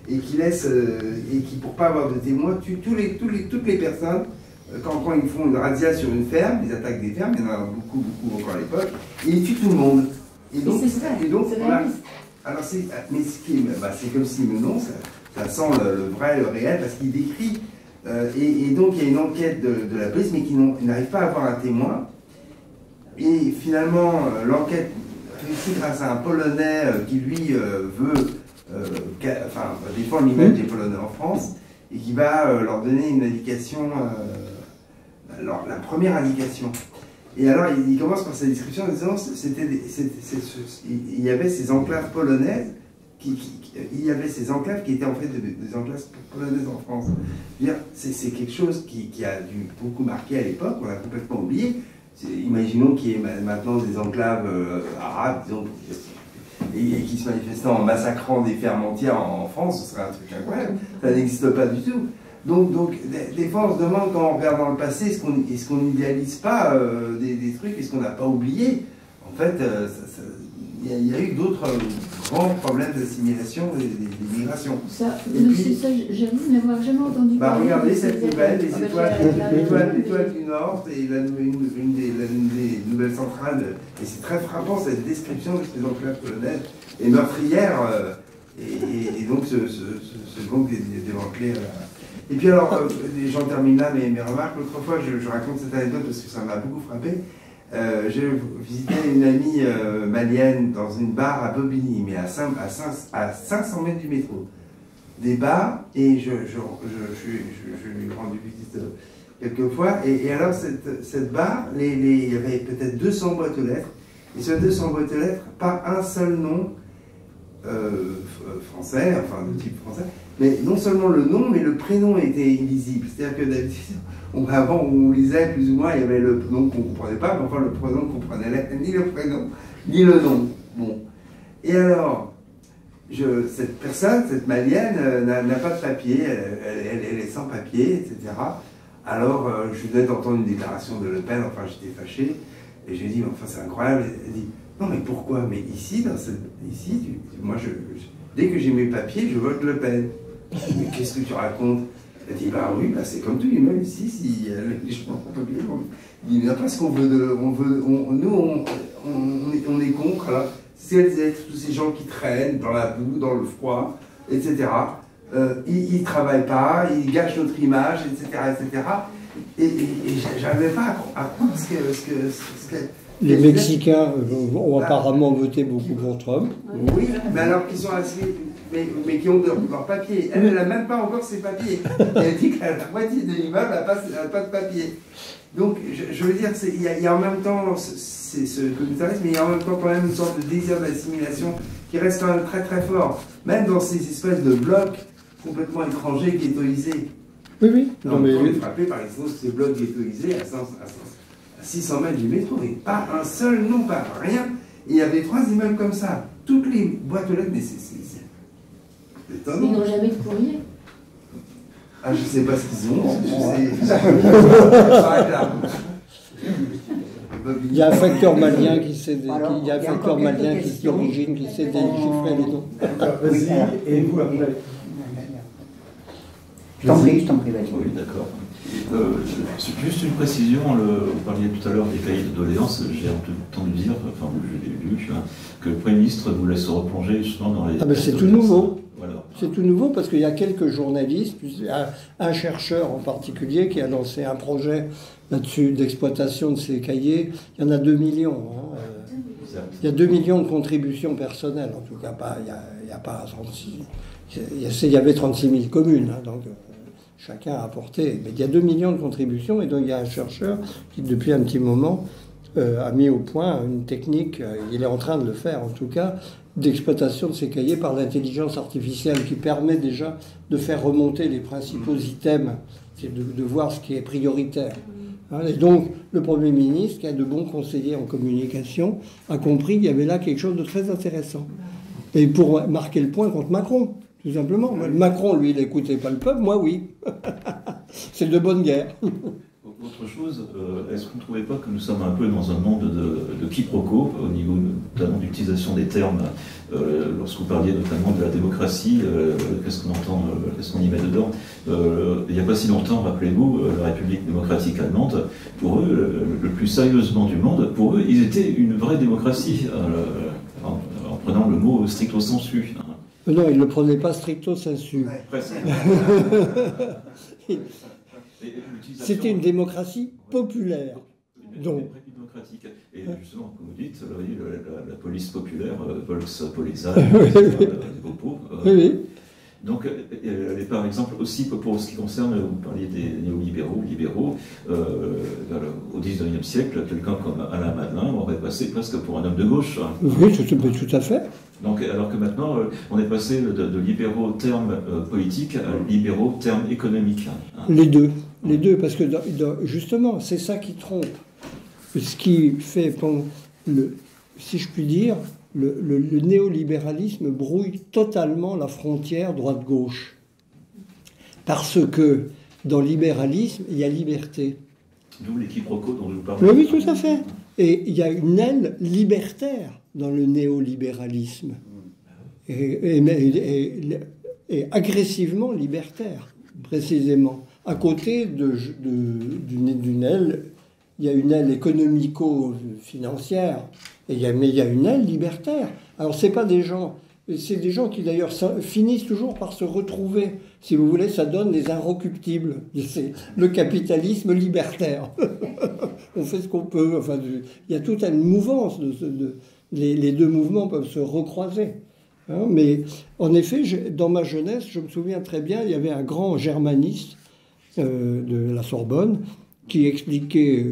S10: Et qui laissent, et qui, pour pas avoir de témoins, tuent toutes les personnes. Quand ils font une razzia sur une ferme, ils attaquent des fermes, il y en a beaucoup encore à l'époque, et ils tuent tout le monde. Et donc, voilà. Alors mais c'est comme Simenon, ça sent le vrai, le réel, parce qu'il décrit, et donc il y a une enquête de la police, mais qui n'arrive pas à avoir un témoin. Et finalement, l'enquête réussit grâce à un Polonais qui lui veut défendre l'image des Polonais en France, et qui va leur donner une indication, la première indication. Et alors il commence par sa description en disant il y avait ces enclaves polonaises, il y avait ces enclaves qui étaient en fait des enclaves polonaises en France. C'est quelque chose qui a dû beaucoup marquer à l'époque, on a complètement oublié. Imaginons qu'il y ait maintenant des enclaves arabes, disons, et qui se manifestaient en massacrant des fermes entières en France, ce serait un truc incroyable. Ça n'existe pas du tout. Donc des fois, on se demande, quand on regarde dans le passé, est-ce qu'on n'idéalise pas des trucs, est-ce qu'on n'a pas oublié? En fait, il y a eu d'autres grands problèmes d'assimilation et d'immigration.
S9: Ça, j'avoue n'avoir jamais entendu parler.
S10: Regardez cette nouvelle, l'étoile du Nord, et une des nouvelles centrales, et c'est très frappant cette description de ces enclaves polonaises et meurtrières, et donc ce gang démantelé. Et puis alors, j'en termine là mes remarques. L'autre fois, je raconte cette anecdote parce que ça m'a beaucoup frappé. J'ai visité une amie malienne dans une bar à Bobigny, mais à 500 mètres du métro. Des bars, et je lui ai rendu visite quelques fois. Et alors, cette bar, il y avait peut-être 200 boîtes aux lettres. Et sur 200 boîtes aux lettres, pas un seul nom français, enfin de type français. Mais non seulement le nom, mais le prénom était illisible. C'est-à-dire que d'habitude, avant on lisait plus ou moins, il y avait le nom qu'on ne comprenait pas, mais enfin le prénom qu'on comprenait ni le prénom, ni le nom. Bon. Et alors, cette personne, cette malienne, n'a pas de papier, elle est sans papier, etc. Alors, je venais d'entendre une déclaration de Le Pen, enfin j'étais fâché, et j'ai dit, enfin c'est incroyable. Elle dit, non mais pourquoi? Mais ici, moi, dès que j'ai mes papiers, je vote Le Pen. Mais qu'est-ce que tu racontes? Elle dit, bah oui, bah c'est comme tout, même ici, si les gens n'ont pas papier, il dit, parce qu'on veut nous, on est contre, alors, celles et tous ces gens qui traînent dans la boue, dans le froid, etc. Ils ne travaillent pas, ils gâchent notre image, etc. etc. Et j'arrivais pas à croire ce que
S2: les Mexicains ont apparemment voté beaucoup pour Trump.
S10: Oui, mais alors qu'ils sont assez... Mais qui ont leur papier. Elle n'a même pas encore ses papiers. Elle dit que la moitié de l'immeuble n'a pas de papier. Donc, je veux dire, il y a en même temps ce communautarisme, mais il y a en même temps quand même une sorte de désir d'assimilation qui reste quand même très très fort. Même dans ces espèces de blocs complètement étrangers, ghettoisés.
S2: Oui, oui.
S10: Non, mais on est frappé par exemple ces blocs ghettoisés à 600 mètres du métro, et pas un seul nom, pas rien. Et il y avait 3 immeubles comme ça. Toutes les boîtes aux lettres, mais c'est étonnant.
S9: Ils n'ont jamais de courrier.
S10: Ah, je sais pas ce qu'ils ont.
S2: Il y a un facteur malien qui s'est d'origine qui s'est déchiffré les noms.
S4: Vas-y, et vous après.
S1: Je t'en prie, vas-y.
S11: Oui, d'accord. Juste une précision, vous parliez tout à l'heure des cahiers de doléances, j'ai entendu dire, enfin je l'ai lu, que le Premier ministre voulait se replonger justement dans les...
S2: Ah ben c'est tout nouveau.
S11: Voilà.
S2: C'est tout nouveau parce qu'il y a quelques journalistes, un chercheur en particulier qui a lancé un projet là-dessus d'exploitation de ces cahiers. Il y en a 2 millions. Hein. Il y a 2 millions de contributions personnelles, en tout cas pas, il y a pas 36... Il y avait 36 000 communes, hein, donc chacun a apporté. Mais il y a 2 millions de contributions, et donc il y a un chercheur qui, depuis un petit moment, a mis au point une technique, il est en train de le faire en tout cas, d'exploitation de ces cahiers par l'intelligence artificielle, qui permet déjà de faire remonter les principaux items, de voir ce qui est prioritaire. Et donc, le Premier ministre, qui a de bons conseillers en communication, a compris qu'il y avait là quelque chose de très intéressant. Et pour marquer le point contre Macron, tout simplement. Macron, lui, il n'écoutait pas le peuple, moi, oui. C'est de bonne guerre.
S11: Autre chose, est-ce qu'on ne trouvait pas que nous sommes un peu dans un monde de quiproquos, au niveau notamment d'utilisation des termes, lorsque vous parliez notamment de la démocratie, qu'est-ce qu'on entend, qu'est-ce qu'on y met dedans? Il n'y a pas si longtemps, rappelez-vous, la République démocratique allemande, pour eux, le plus sérieusement du monde, pour eux, ils étaient une vraie démocratie, en prenant le mot stricto sensu.
S2: Non, ils ne le prenaient pas stricto sensu. C'était une démocratie populaire. Donc.
S11: Démocratique. Et justement, comme vous dites, la police populaire, Volkspolizei,
S2: oui.
S11: Donc, par exemple, aussi pour ce qui concerne, vous parliez des néolibéraux, libéraux, au XIXe siècle, quelqu'un comme Alain Madelin aurait passé presque pour un homme de gauche.
S2: Oui, tout à fait.
S11: Donc, alors que maintenant, on est passé de libéraux termes politiques à libéraux termes économiques.
S2: Les deux, parce que justement, c'est ça qui trompe. Ce qui fait, si je puis dire, le néolibéralisme brouille totalement la frontière droite-gauche. Parce que dans le libéralisme, il y a liberté.
S11: D'où les quiproquos dont je vous parlais.
S2: Oui, tout à fait. Et il y a une aile libertaire dans le néolibéralisme. Et agressivement libertaire, précisément. À côté d'une aile, il y a une aile économico-financière, mais il y a une aile libertaire. Alors, ce n'est pas des gens c'est des gens qui d'ailleurs finissent toujours par se retrouver. Si vous voulez, ça donne des inrecuptibles. C'est le capitalisme libertaire. On fait ce qu'on peut. Enfin, il y a toute une mouvance. Les deux mouvements peuvent se recroiser. Hein, mais en effet, dans ma jeunesse, je me souviens très bien, il y avait un grand germaniste de la Sorbonne qui expliquait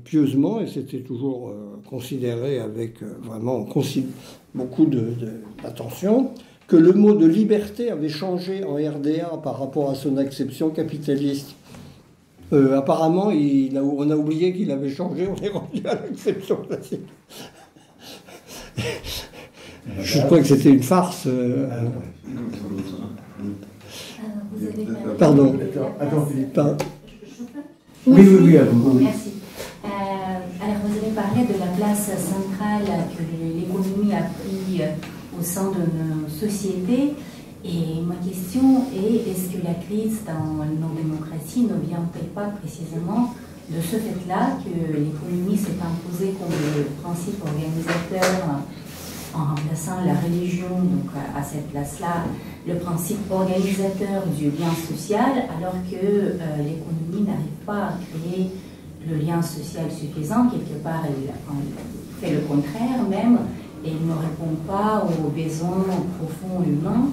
S2: pieusement, et c'était toujours considéré avec vraiment beaucoup d'attention, que le mot de liberté avait changé en RDA par rapport à son acception capitaliste. Apparemment, on a oublié qu'il avait changé, on est rendu à l'acception classique. Je crois que c'était une farce. Pardon.
S10: Attends, Philippe.
S4: Oui, à vous.
S12: Merci. Alors, vous avez parlé de la place centrale que l'économie a pris au sein de nos sociétés. Et ma question est, est-ce que la crise dans nos démocraties ne vient-elle pas précisément de ce fait-là que l'économie s'est imposée comme le principe organisateur en remplaçant la religion, donc à cette place-là, le principe organisateur du lien social, alors que l'économie n'arrive pas à créer le lien social suffisant. Quelque part, elle fait le contraire même, et elle ne répond pas aux besoins profonds humains.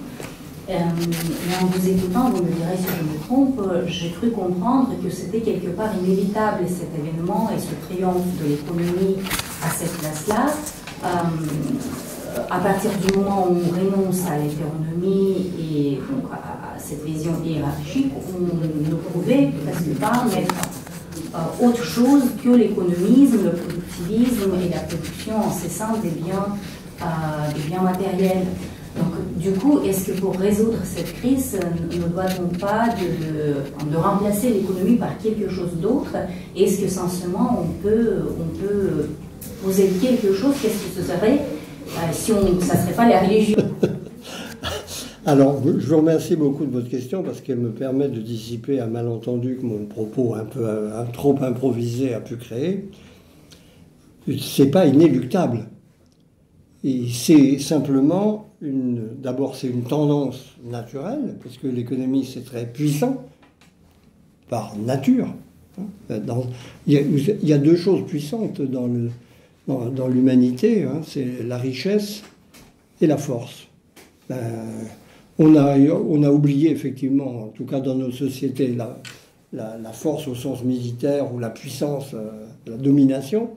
S12: Et en vous écoutant, vous me direz si je me trompe, j'ai cru comprendre que c'était quelque part inévitable cet événement et ce triomphe de l'économie à cette place-là. À partir du moment où on renonce à l'hétéronomie et donc à cette vision hiérarchique, on ne pouvait presque pas mettre autre chose que l'économisme, le productivisme et la production incessante des biens matériels. Donc, du coup, est-ce que pour résoudre cette crise, ne doit-on pas de remplacer l'économie par quelque chose d'autre? Est-ce que sincèrement on peut poser quelque chose? Qu'est-ce que ce serait si ça ne serait pas la religion?
S2: Alors, je vous remercie beaucoup de votre question parce qu'elle me permet de dissiper un malentendu que mon propos un peu trop improvisé a pu créer. C'est pas inéluctable. Et c'est simplement d'abord c'est une tendance naturelle parce que l'économie c'est très puissant par nature. Il y a deux choses puissantes dans l'humanité, hein, c'est la richesse et la force. On a oublié effectivement, en tout cas dans nos sociétés, la force au sens militaire ou la puissance, la domination,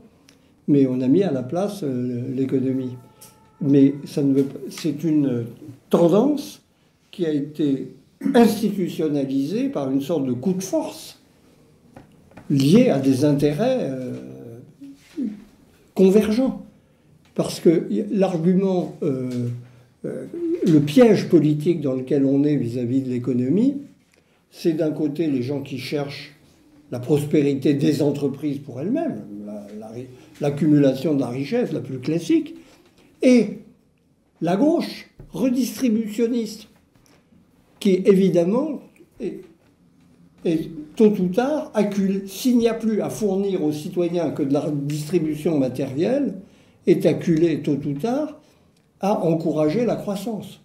S2: mais on a mis à la place l'économie. Mais c'est une tendance qui a été institutionnalisée par une sorte de coup de force lié à des intérêts convergents. Parce que l'argument, le piège politique dans lequel on est vis-à-vis de l'économie, c'est d'un côté les gens qui cherchent la prospérité des entreprises pour elles-mêmes, l'accumulation de la richesse la plus classique, et la gauche redistributionniste, qui évidemment, et tôt ou tard, s'il n'y a plus à fournir aux citoyens que de la distribution matérielle, est acculé tôt ou tard à encourager la croissance.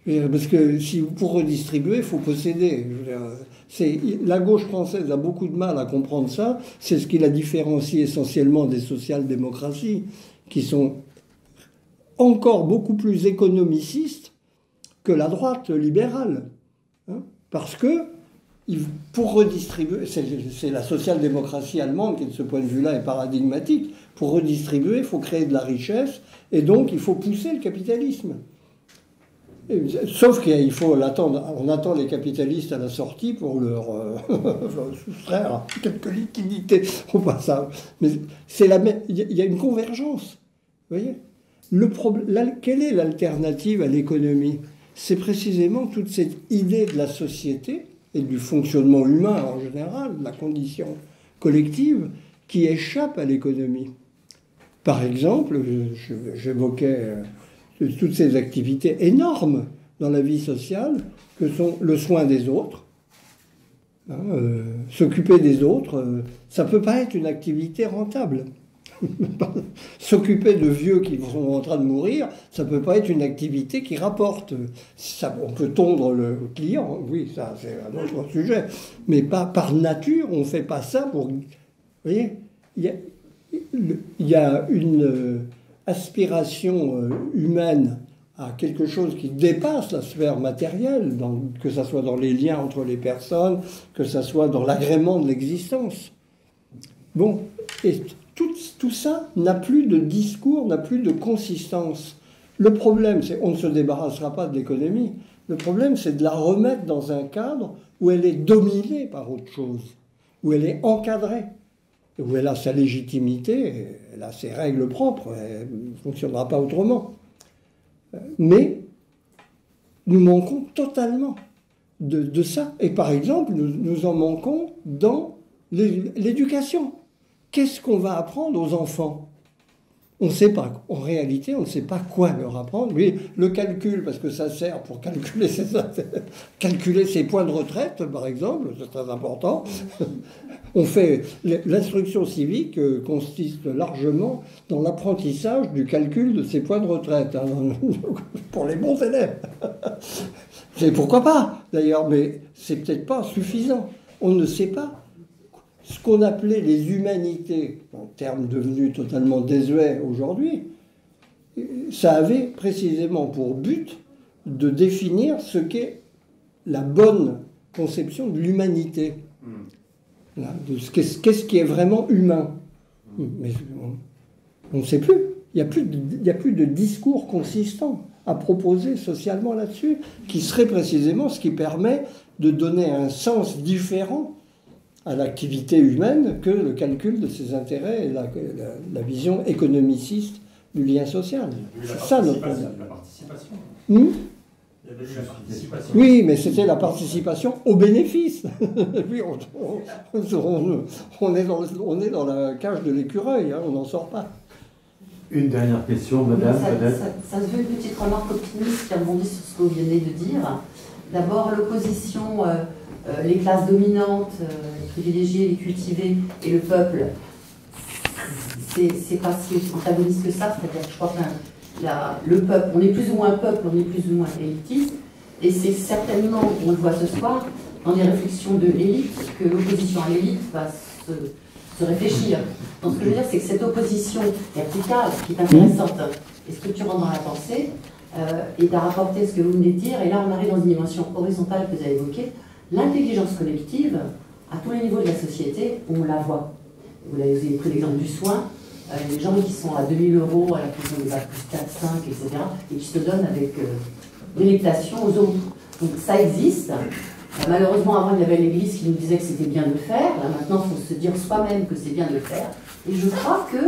S2: Parce que pour redistribuer, il faut posséder. La gauche française a beaucoup de mal à comprendre ça. C'est ce qui la différencie essentiellement des social-démocraties, qui sont encore beaucoup plus économicistes que la droite libérale. Hein, parce que pour redistribuer, c'est la social-démocratie allemande qui, de ce point de vue-là, est paradigmatique. Pour redistribuer, il faut créer de la richesse, et donc il faut pousser le capitalisme. Sauf qu'il faut l'attendre. On attend les capitalistes à la sortie pour leur soustraire quelques liquidités au passage. Mais il y a une convergence. Vous voyez ? Quelle est l'alternative à l'économie? C'est précisément toute cette idée de la société et du fonctionnement humain en général, de la condition collective, qui échappe à l'économie. Par exemple, j'évoquais toutes ces activités énormes dans la vie sociale que sont le soin des autres. S'occuper des autres, ça ne peut pas être une activité rentable. S'occuper de vieux qui sont en train de mourir, ça ne peut pas être une activité qui rapporte. Ça, on peut tondre le client, oui, ça c'est un autre sujet. Mais pas par nature, on ne fait pas ça pour... Vous voyez, il y a une aspiration humaine à quelque chose qui dépasse la sphère matérielle, que ce soit dans les liens entre les personnes, que ce soit dans l'agrément de l'existence. Bon, et tout ça n'a plus de discours, n'a plus de consistance. Le problème, c'est on ne se débarrassera pas de l'économie. Le problème, c'est de la remettre dans un cadre où elle est dominée par autre chose, où elle est encadrée, où elle a sa légitimité, elle a ses règles propres, elle ne fonctionnera pas autrement. Mais nous manquons totalement de ça. Et par exemple, nous en manquons dans l'éducation. Qu'est-ce qu'on va apprendre aux enfants? On ne sait pas. En réalité, on ne sait pas quoi leur apprendre. Oui, le calcul, parce que ça sert pour calculer ses points de retraite, par exemple, c'est très important. On fait l'instruction civique consiste largement dans l'apprentissage du calcul de ses points de retraite, hein, pour les bons élèves. C'est pourquoi pas, d'ailleurs, mais c'est peut-être pas suffisant. On ne sait pas ce qu'on appelait les humanités, en termes devenus totalement désuets aujourd'hui. Ça avait précisément pour but de définir ce qu'est la bonne conception de l'humanité. De qu'est-ce qui est vraiment humain. Mais on ne sait plus. Il n'y a plus de discours consistant à proposer socialement là-dessus, qui serait précisément ce qui permet de donner un sens différent à l'activité humaine que le calcul de ses intérêts et la vision économiciste du lien social. C'est ça notre problème.
S3: La participation.
S2: Il y avait la participation. Oui, mais c'était la participation au bénéfice. Oui, on est dans la cage de l'écureuil, hein, on n'en sort pas.
S13: Une dernière question, madame, peut-être.
S14: Ça se veut une petite remarque optimiste qui rebondit sur ce que vous venez de dire. D'abord, l'opposition, les classes dominantes, les privilégiés, les cultivés et le peuple, c'est pas si antagoniste que ça. C'est-à-dire que je crois que le peuple, on est plus ou moins peuple, on est plus ou moins élitiste, et c'est certainement, on le voit ce soir, dans les réflexions de l'élite, que l'opposition à l'élite va se réfléchir. Donc ce que je veux dire, c'est que cette opposition verticale, qui est intéressante et structurante dans la pensée, est à rapporter ce que vous venez de dire, et là on arrive dans une dimension horizontale que vous avez évoquée, l'intelligence collective, à tous les niveaux de la société, on la voit. Vous avez pris l'exemple du soin, les gens qui sont à 2000 € à la prison des bacs plus 4, 5, etc., et qui se donnent avec délectation aux autres. Donc ça existe. Malheureusement, avant, il y avait l'Église qui nous disait que c'était bien de le faire. Là, maintenant, il faut se dire soi-même que c'est bien de le faire. Et je crois qu'il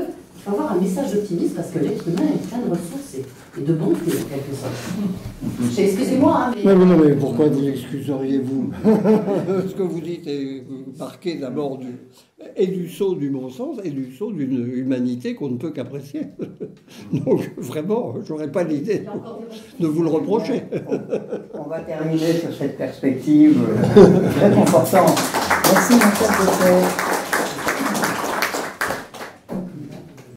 S14: faut avoir un message d'optimisme parce que l'être humain est plein de ressources et de bonté, en quelque sorte. Excusez-moi, hein, mais...
S2: Non, mais pourquoi vous l'excuseriez-vous? Ce que vous dites est marqué d'abord du sceau du bon sens et du sceau d'une humanité qu'on ne peut qu'apprécier. Donc, vraiment, je n'aurais pas l'idée de vous le reprocher.
S1: On va terminer sur cette perspective très confortante. Merci, mon cher docteur.